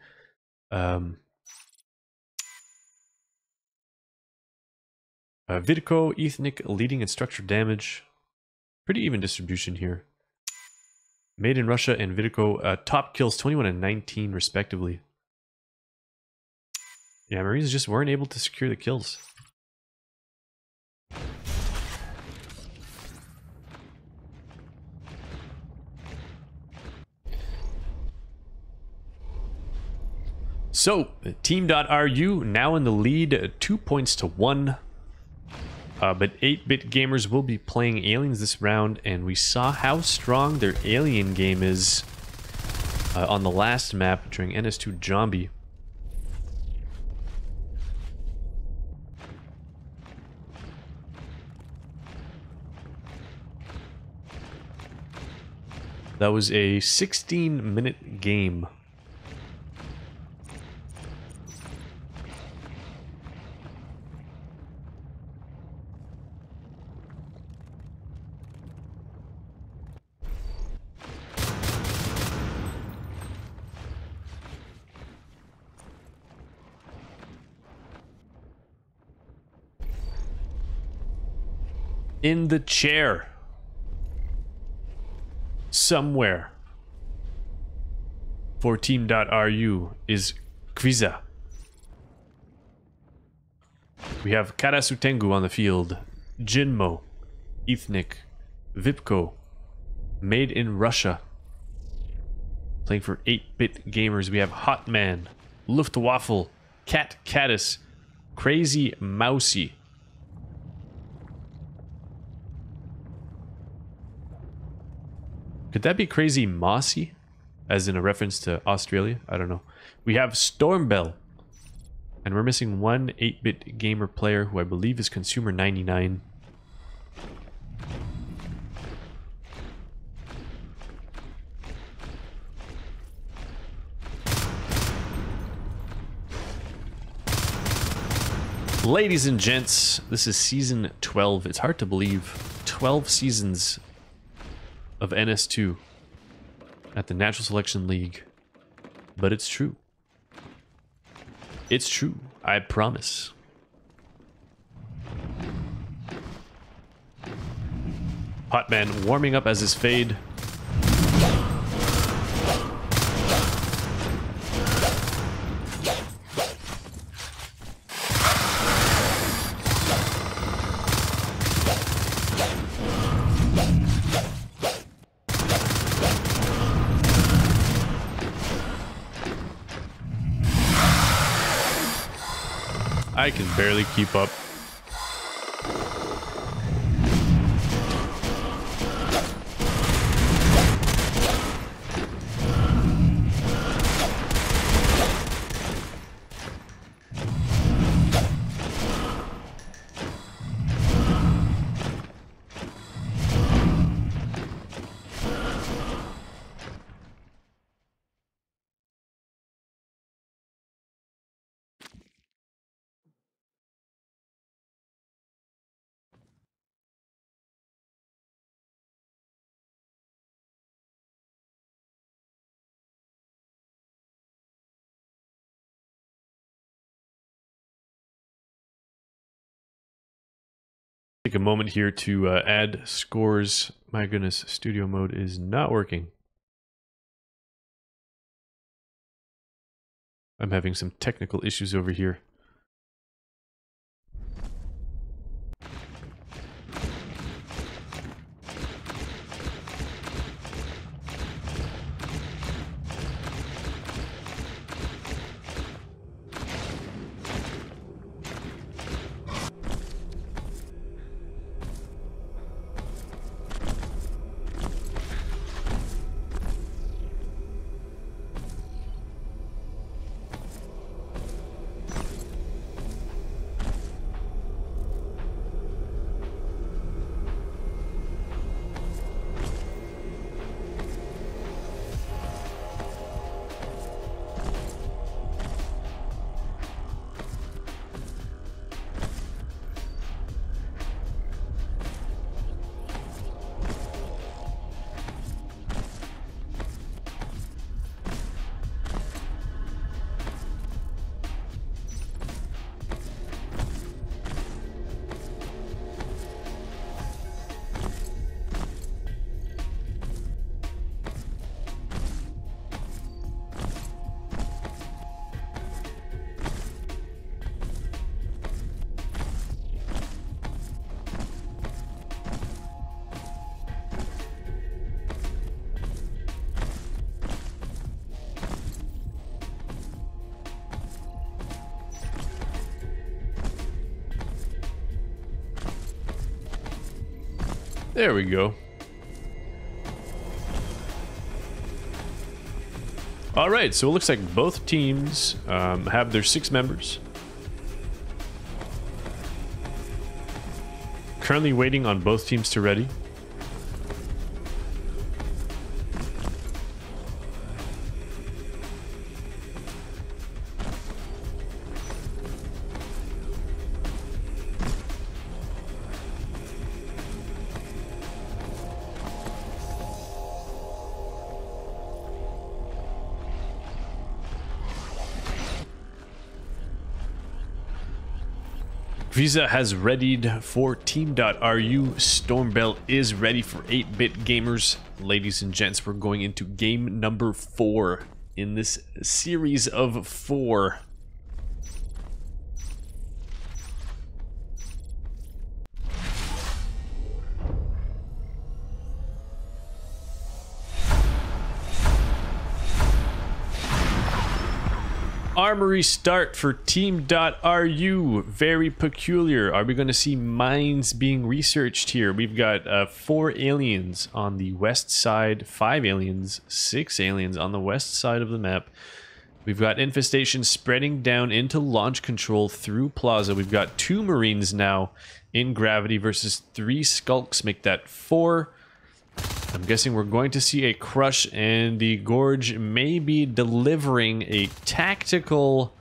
Vidko, Ethnic leading in structure damage. Pretty even distribution here. Made in Russia and Vidko top kills 21 and 19 respectively. Yeah, Marines just weren't able to secure the kills. So, Team.ru now in the lead, 2 points to 1. But 8-bit gamers will be playing aliens this round, and we saw how strong their alien game is on the last map during NS2 Zombie. That was a 16-minute game. In the chair. Somewhere. For Team.ru is Kviza. We have Karasutengu on the field. Jinmo. Ethnic. Vipko. Made in Russia. Playing for 8-bit gamers, we have Hotman. Luftwaffe. Cat Caddis. Crazy Mousy. Could that be Crazy Mossy? As in a reference to Australia? I don't know. We have Stormbell. And we're missing one 8-bit gamer player who I believe is Consumer 99. Ladies and gents, this is season 12. It's hard to believe. 12 seasons of NS2 at the Natural Selection League. But it's true. It's true. I promise. Hotman warming up as his fade. I can barely keep up. Take a moment here to add scores. My goodness, studio mode is not working. I'm having some technical issues over here. There we go. All right, so it looks like both teams have their 6 members. Currently waiting on both teams to ready. Visa has readied for team.ru. Stormbell is ready for 8-bit gamers. Ladies and gents, we're going into game number 4 in this series of 4. Armory start for team.ru. Very peculiar. Are we going to see mines being researched here? We've got 4 aliens on the west side, 5 aliens, 6 aliens on the west side of the map. We've got infestation spreading down into launch control through Plaza. We've got 2 Marines now in gravity versus 3 Skulks. Make that 4. I'm guessing we're going to see a crush, and the Gorge may be delivering a tactical...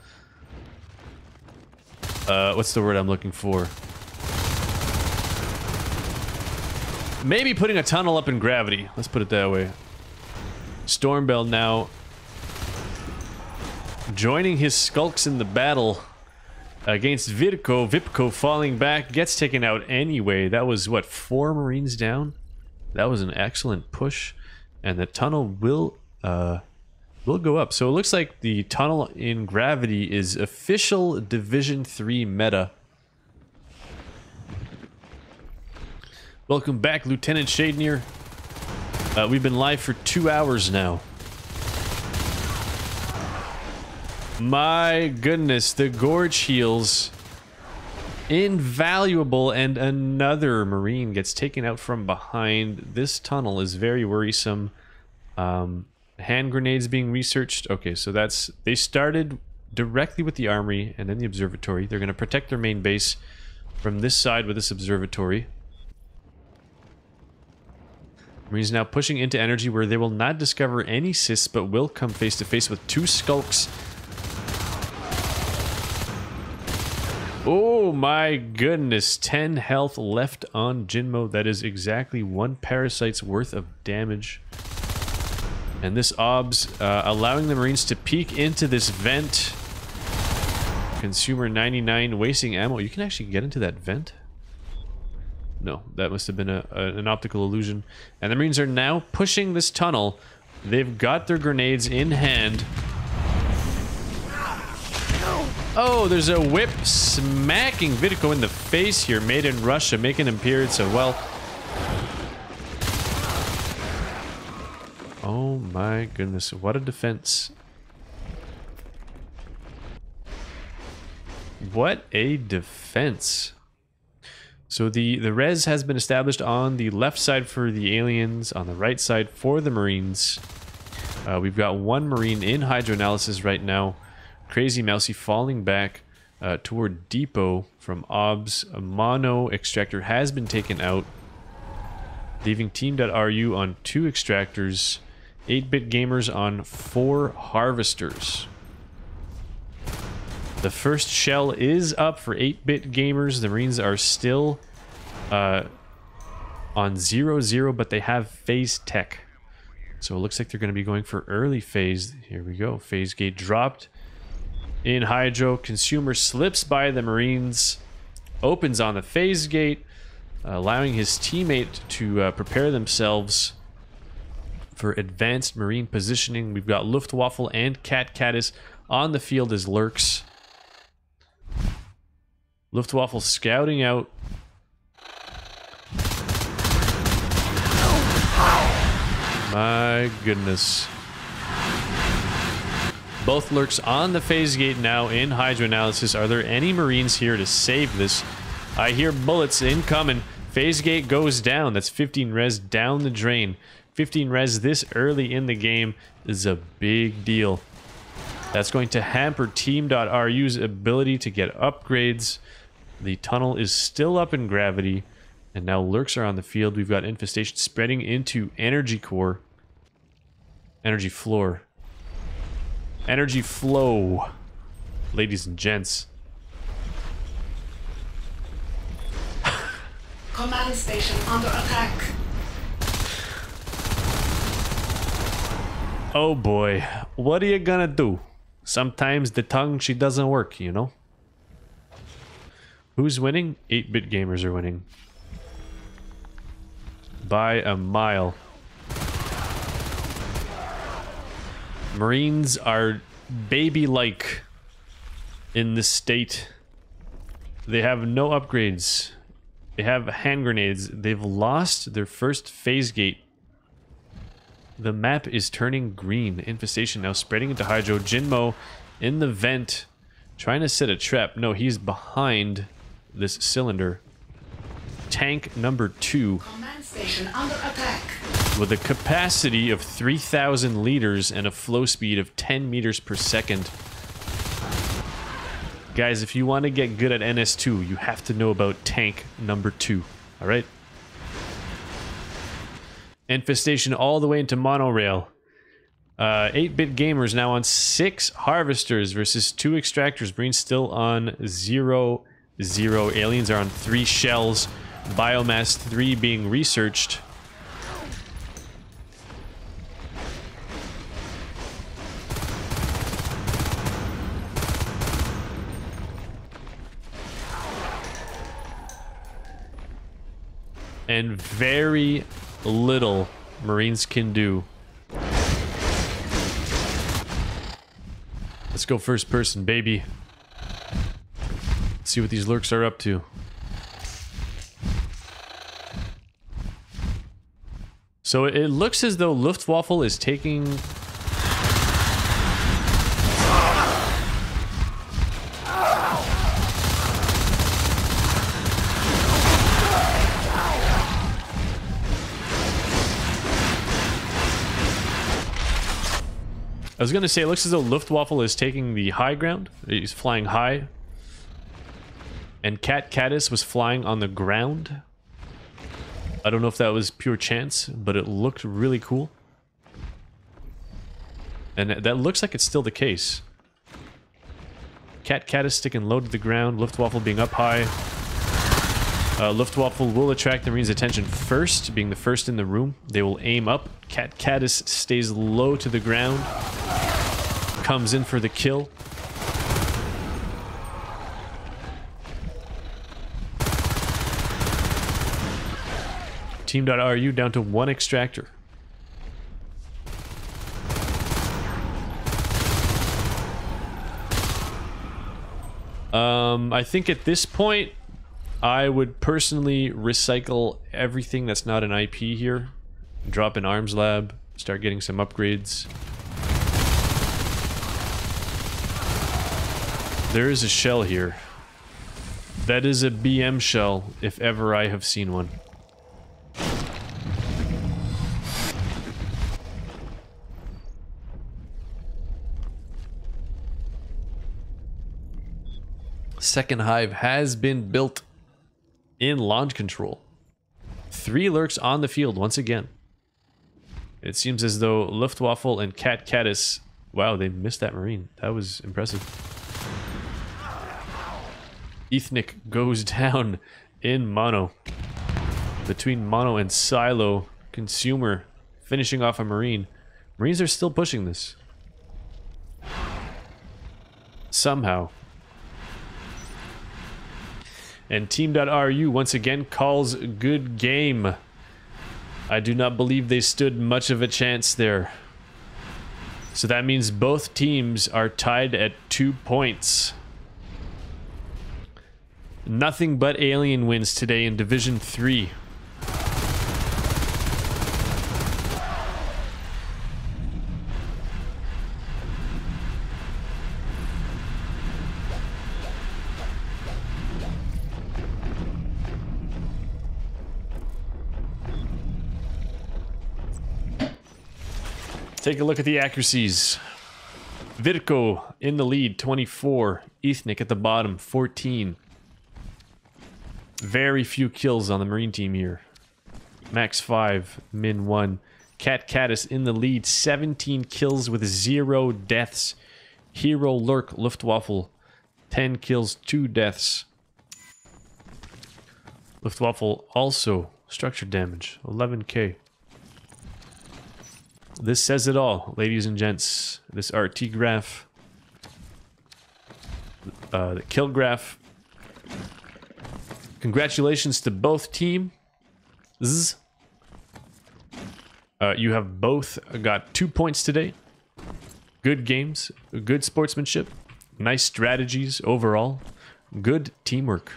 what's the word I'm looking for? Maybe putting a tunnel up in gravity. Let's put it that way. Stormbell now joining his Skulks in the battle against Virko. Vipko falling back, gets taken out anyway. That was, what, 4 Marines down? That was an excellent push, and the tunnel will go up. So it looks like the tunnel in gravity is official Division 3 meta. Welcome back, Lieutenant Shadenier. We've been live for 2 hours now. My goodness, the Gorge heals. Invaluable, and another Marine gets taken out from behind. This tunnel is very worrisome. Hand grenades being researched. Okay, so that's... They started directly with the armory and then the observatory. They're going to protect their main base from this side with this observatory. Marines now pushing into energy where they will not discover any cysts, but will come face to face with 2 Skulks. Oh my goodness, 10 health left on Jinmo. That is exactly 1 parasite's worth of damage. And this OBS allowing the Marines to peek into this vent. Consumer 99 wasting ammo. You can actually get into that vent? No, that must have been an optical illusion. And the Marines are now pushing this tunnel. They've got their grenades in hand. Oh, there's a whip smacking Vidko in the face here. Made in Russia, making him period so well. Oh my goodness, what a defense. What a defense. So the res has been established on the left side for the aliens, on the right side for the Marines. We've got 1 Marine in hydroanalysis right now. Crazy Mousy falling back toward Depot from OBS. A mono extractor has been taken out, leaving team.ru on 2 extractors, 8-bit gamers on 4 harvesters. The first shell is up for 8-bit gamers. The Marines are still on 0-0, but they have phase tech. So it looks like they're going to be going for early phase. Here we go. Phase gate dropped. In Hydro, Consumer slips by the Marines, opens on the phase gate, allowing his teammate to prepare themselves for advanced Marine positioning. We've got Luftwaffe and Cat Caddis on the field as lurks. Luftwaffe scouting out. My goodness. Both lurks on the phase gate now in hydroanalysis. Are there any Marines here to save this? I hear bullets incoming. Phase gate goes down. That's 15 res down the drain. 15 res this early in the game is a big deal. That's going to hamper Team.ru's ability to get upgrades. The tunnel is still up in gravity, and now lurks are on the field. We've got infestation spreading into energy core. Energy floor. Energy flow. Ladies and gents. Command station under attack. Oh boy, what are you gonna do? Sometimes the tongue, she doesn't work, you know? Who's winning? 8bitgamers are winning. By a mile. Marines are baby-like in this state. They have no upgrades. They have hand grenades. They've lost their first phase gate. The map is turning green. Infestation now spreading into Hydro. Jinmo in the vent, trying to set a trap. No, he's behind this cylinder. Tank number 2. Command station under attack. With a capacity of 3,000 liters and a flow speed of 10 meters per second. Guys, if you want to get good at NS2, you have to know about tank number 2. Alright? Infestation all the way into monorail. 8bitgamers now on 6 harvesters versus 2 extractors. Marines still on 0-0. Aliens are on 3 shells. Biomass 3 being researched. And very little Marines can do. Let's go first person, baby. Let's see what these lurks are up to. So it looks as though Luftwaffe is taking... I was going to say, it looks as though Luftwaffe is taking the high ground. He's flying high. And Cat Caddis was flying on the ground. I don't know if that was pure chance, but it looked really cool. And that looks like it's still the case. Cat Caddis sticking low to the ground, Luftwaffe being up high. Luftwaffe will attract the Marines' attention first, being the first in the room. They will aim up. Cat Caddis stays low to the ground. Comes in for the kill. Team.ru down to 1 extractor. I think at this point, I would personally recycle everything that's not an IP here. Drop an arms lab, start getting some upgrades. There is a shell here. That is a BM shell, if ever I have seen one. Second hive has been built in launch control. 3 lurks on the field once again. It seems as though Luftwaffe and Cat Caddis... Wow, they missed that Marine. That was impressive. Ethnic goes down in mono. Between mono and silo, consumer finishing off a Marine. Marines are still pushing this. Somehow. And Team.ru once again calls good game. I do not believe they stood much of a chance there. So that means both teams are tied at 2 points. Nothing but alien wins today in Division 3. Take a look at the accuracies. Virko in the lead, 24. Ethnic at the bottom, 14. Very few kills on the Marine team here. Max 5, Min 1. Cat Caddis in the lead, 17 kills with 0 deaths. Hero Lurk Luftwaffe, 10 kills, 2 deaths. Luftwaffe also structure damage, 11k. This says it all, ladies and gents. This RT graph, the kill graph. Congratulations to both teams. You have both got 2 points today. Good games, good sportsmanship, nice strategies overall, good teamwork.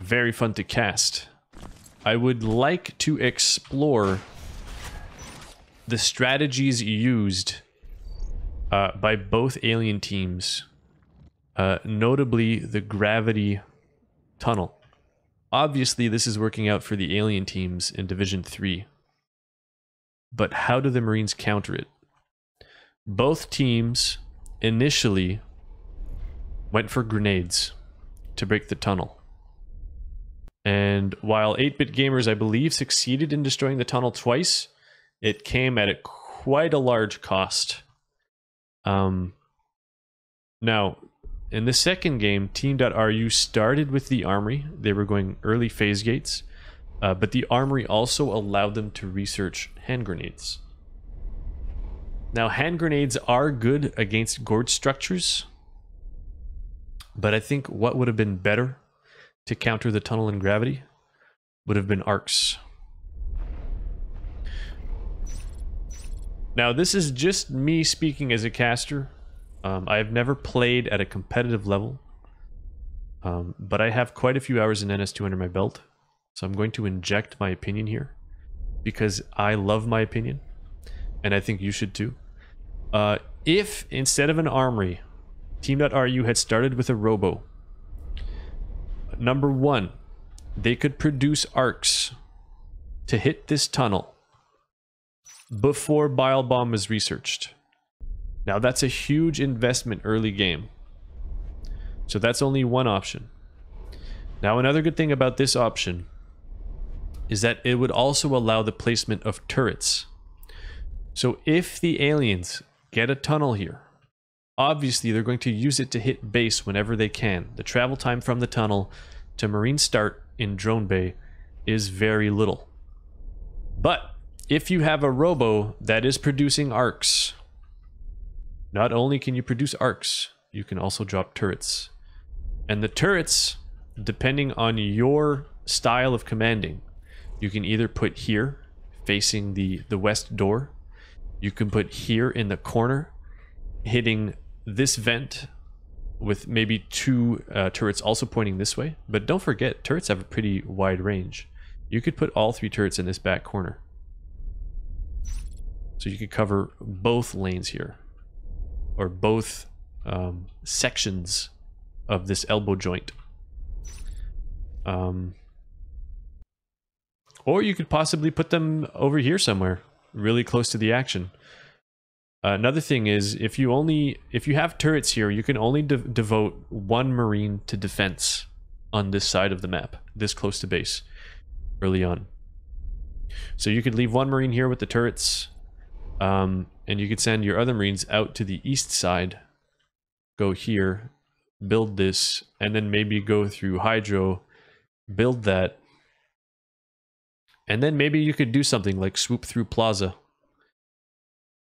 Very fun to cast. I would like to explore the strategies used by both alien teams, notably the gravity tunnel. Obviously, this is working out for the alien teams in Division 3. But how do the Marines counter it? Both teams initially went for grenades to break the tunnel. And while 8bitgamers, I believe, succeeded in destroying the tunnel twice, it came at quite a large cost. Now, in the second game, Team.ru started with the armory. They were going early phase gates, but the armory also allowed them to research hand grenades. Now, hand grenades are good against gorge structures, but I think what would have been better to counter the tunnel and gravity would have been arcs. Now, this is just me speaking as a caster. I have never played at a competitive level, but I have quite a few hours in NS2 under my belt, so I'm going to inject my opinion here, because I love my opinion, and I think you should too. If, instead of an armory, Team.ru had started with a robo, number one, they could produce arcs to hit this tunnel before Bile Bomb is researched. Now that's a huge investment early game. So that's only one option. Now another good thing about this option is that it would also allow the placement of turrets. So if the aliens get a tunnel here, obviously they're going to use it to hit base whenever they can. The travel time from the tunnel to Marine start in Drone Bay is very little. But if you have a robo that is producing arcs, not only can you produce arcs, you can also drop turrets. And the turrets, depending on your style of commanding, you can either put here, facing the west door. You can put here in the corner, hitting this vent with maybe 2 turrets also pointing this way. But don't forget, turrets have a pretty wide range. You could put all 3 turrets in this back corner. So you could cover both lanes here, or both sections of this elbow joint. Or you could possibly put them over here somewhere, really close to the action. Another thing is, if you have turrets here, you can only devote 1 Marine to defense on this side of the map, this close to base, early on. So you could leave 1 Marine here with the turrets, and you could send your other Marines out to the east side, go here, build this, and then maybe go through Hydro, build that, and then maybe you could do something like swoop through Plaza.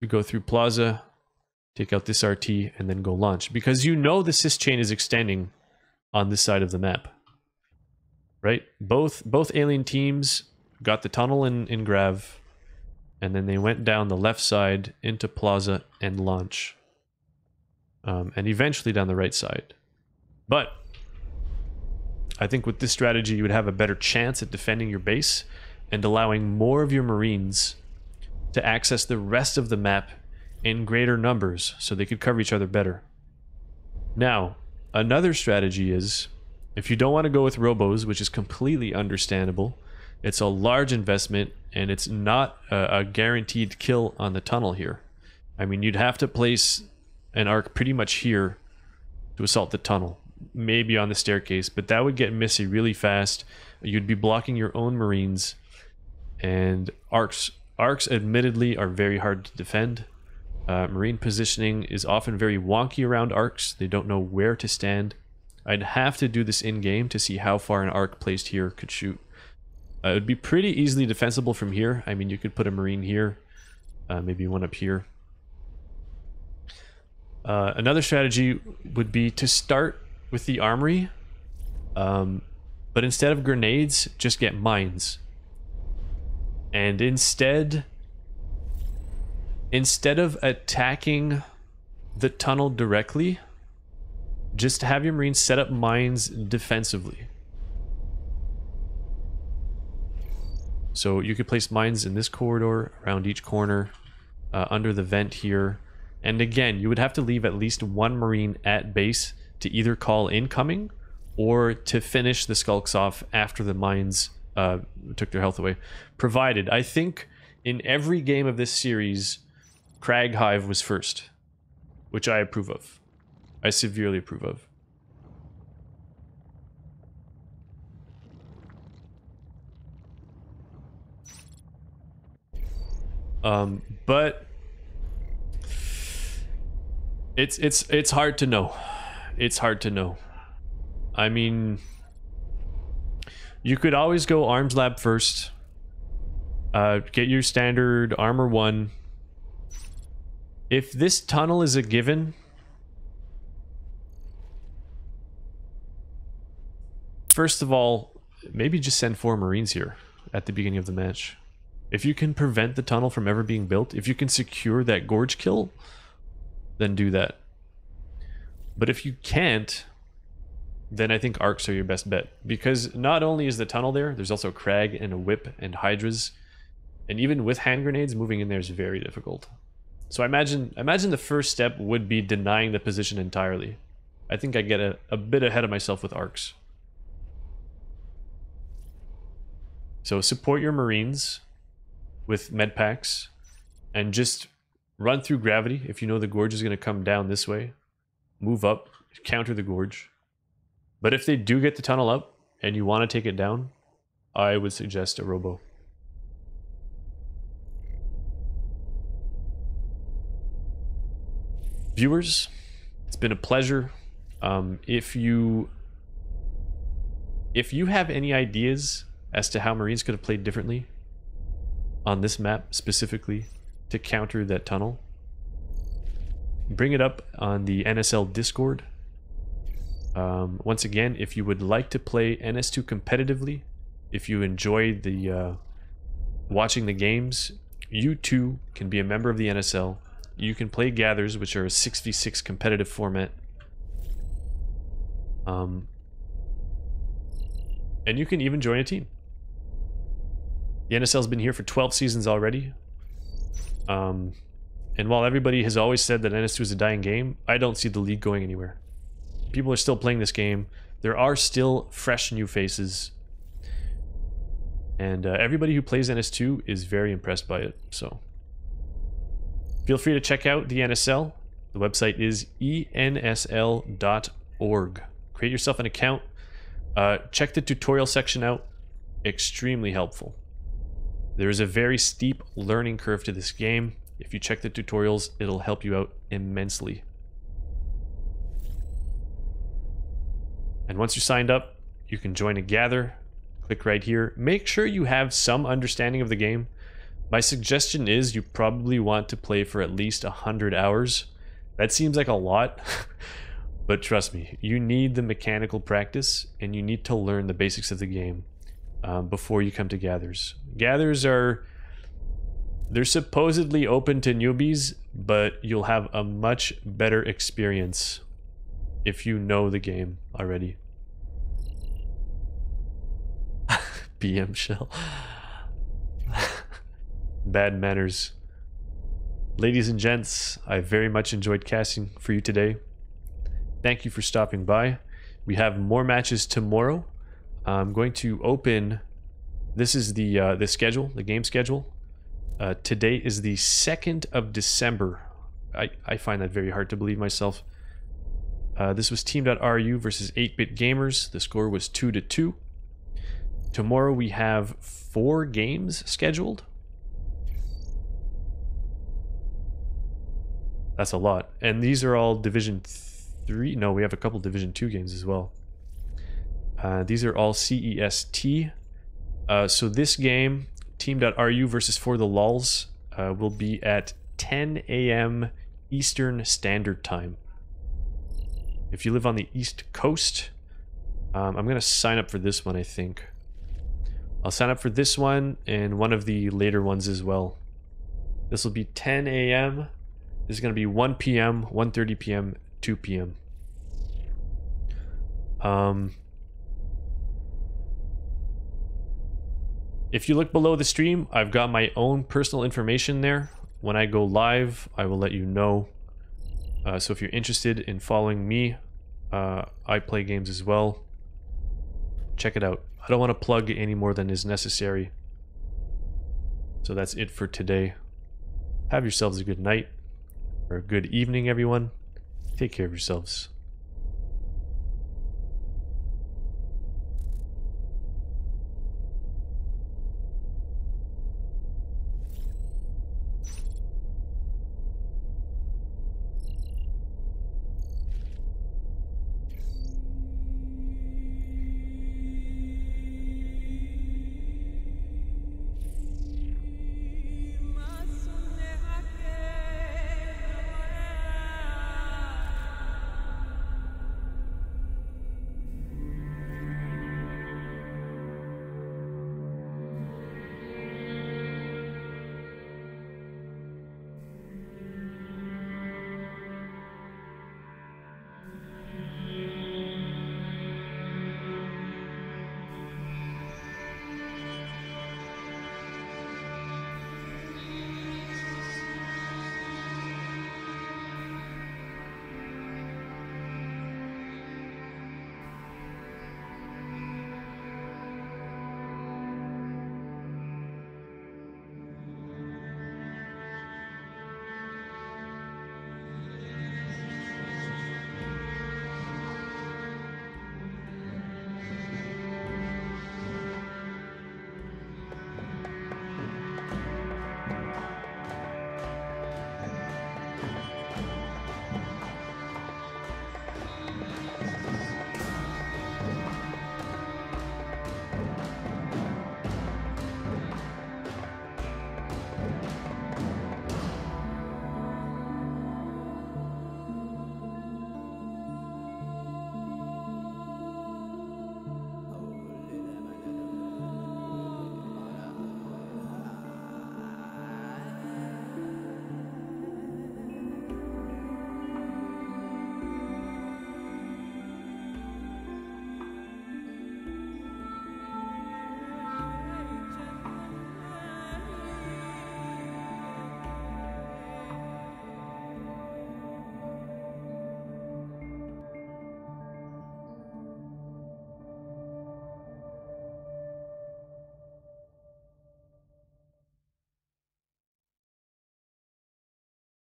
You go through Plaza, take out this RT, and then go launch. Because you know the sys chain is extending on this side of the map. Right? Both alien teams got the tunnel in Grav, and then they went down the left side into Plaza and launch. And eventually down the right side. But I think with this strategy you would have a better chance at defending your base and allowing more of your Marines to access the rest of the map in greater numbers so they could cover each other better. Now, another strategy is, if you don't want to go with robos, which is completely understandable, It's a large investment, and it's not a guaranteed kill on the tunnel here. I mean, you'd have to place an arc pretty much here to assault the tunnel, maybe on the staircase, but that would get messy really fast. You'd be blocking your own marines, and arcs admittedly are very hard to defend. Marine positioning is often very wonky around arcs. They don't know where to stand. I'd have to do this in-game to see how far an arc placed here could shoot. It would be pretty easily defensible from here. I mean, you could put a marine here, maybe one up here. Another strategy would be to start with the armory, but instead of grenades, just get mines. And instead of attacking the tunnel directly, just have your marines set up mines defensively. So you could place mines in this corridor, around each corner, under the vent here. And again, you would have to leave at least one marine at base to either call incoming or to finish the skulks off after the mines took their health away. Provided, I think in every game of this series, Crag Hive was first, which I approve of. I severely approve of. But it's hard to know. It's hard to know. I mean, you could always go arms lab first. Get your standard armor 1. If this tunnel is a given, first of all, maybe just send 4 marines here at the beginning of the match. If you can prevent the tunnel from ever being built, if you can secure that gorge kill, then do that. But if you can't, then I think arcs are your best bet. Because not only is the tunnel there, there's also Crag and a whip and hydras. And even with hand grenades, moving in there is very difficult. So I imagine the first step would be denying the position entirely. I think I get a bit ahead of myself with arcs. So support your marines with med packs and just run through gravity. If you know the gorge is going to come down this way, move up, counter the gorge. But if they do get the tunnel up and you want to take it down, I would suggest a robo. Viewers, it's been a pleasure. If you have any ideas as to how Marines could have played differently on this map specifically to counter that tunnel, bring it up on the NSL Discord. Once again, if you would like to play NS2 competitively, if you enjoy the watching the games, you too can be a member of the NSL. You can play Gathers, which are a 6v6 competitive format. And you can even join a team. The NSL's been here for 12 seasons already. And while everybody has always said that NS2 is a dying game, I don't see the league going anywhere. People are still playing this game. There are still fresh new faces. And everybody who plays NS2 is very impressed by it, so feel free to check out the NSL. The website is ensl.org. Create yourself an account. Check the tutorial section out. Extremely helpful. There is a very steep learning curve to this game. If you check the tutorials, it'll help you out immensely. And once you're signed up, you can join a gather. Click right here. Make sure you have some understanding of the game. My suggestion is you probably want to play for at least 100 hours. That seems like a lot, but trust me, you need the mechanical practice and you need to learn the basics of the game before you come to Gathers. Gathers they're supposedly open to newbies, but you'll have a much better experience if you know the game already. BM shell. Bad manners. Ladies and gents, I very much enjoyed casting for you today. Thank you for stopping by. We have more matches tomorrow. I'm going to open This is the schedule, the game schedule. Today is the 2nd of December. I find that very hard to believe myself. This was Team.ru versus 8bitgamers. The score was 2-2. Tomorrow we have 4 games scheduled. That's a lot. And these are all Division 3. No, we have a couple Division 2 games as well. These are all CEST. So this game, Team.ru versus For the Lulz, will be at 10 a.m. Eastern Standard Time. If you live on the East Coast, I'm going to sign up for this one, I think. I'll sign up for this one and one of the later ones as well. This will be 10 a.m. This is going to be 1 p.m., 1:30 p.m., 2 p.m. If you look below the stream, I've got my own personal information there. When I go live, I will let you know. So if you're interested in following me, I play games as well. Check it out. I don't want to plug any more than is necessary. So that's it for today. Have yourselves a good night. Or a good evening, everyone. Take care of yourselves.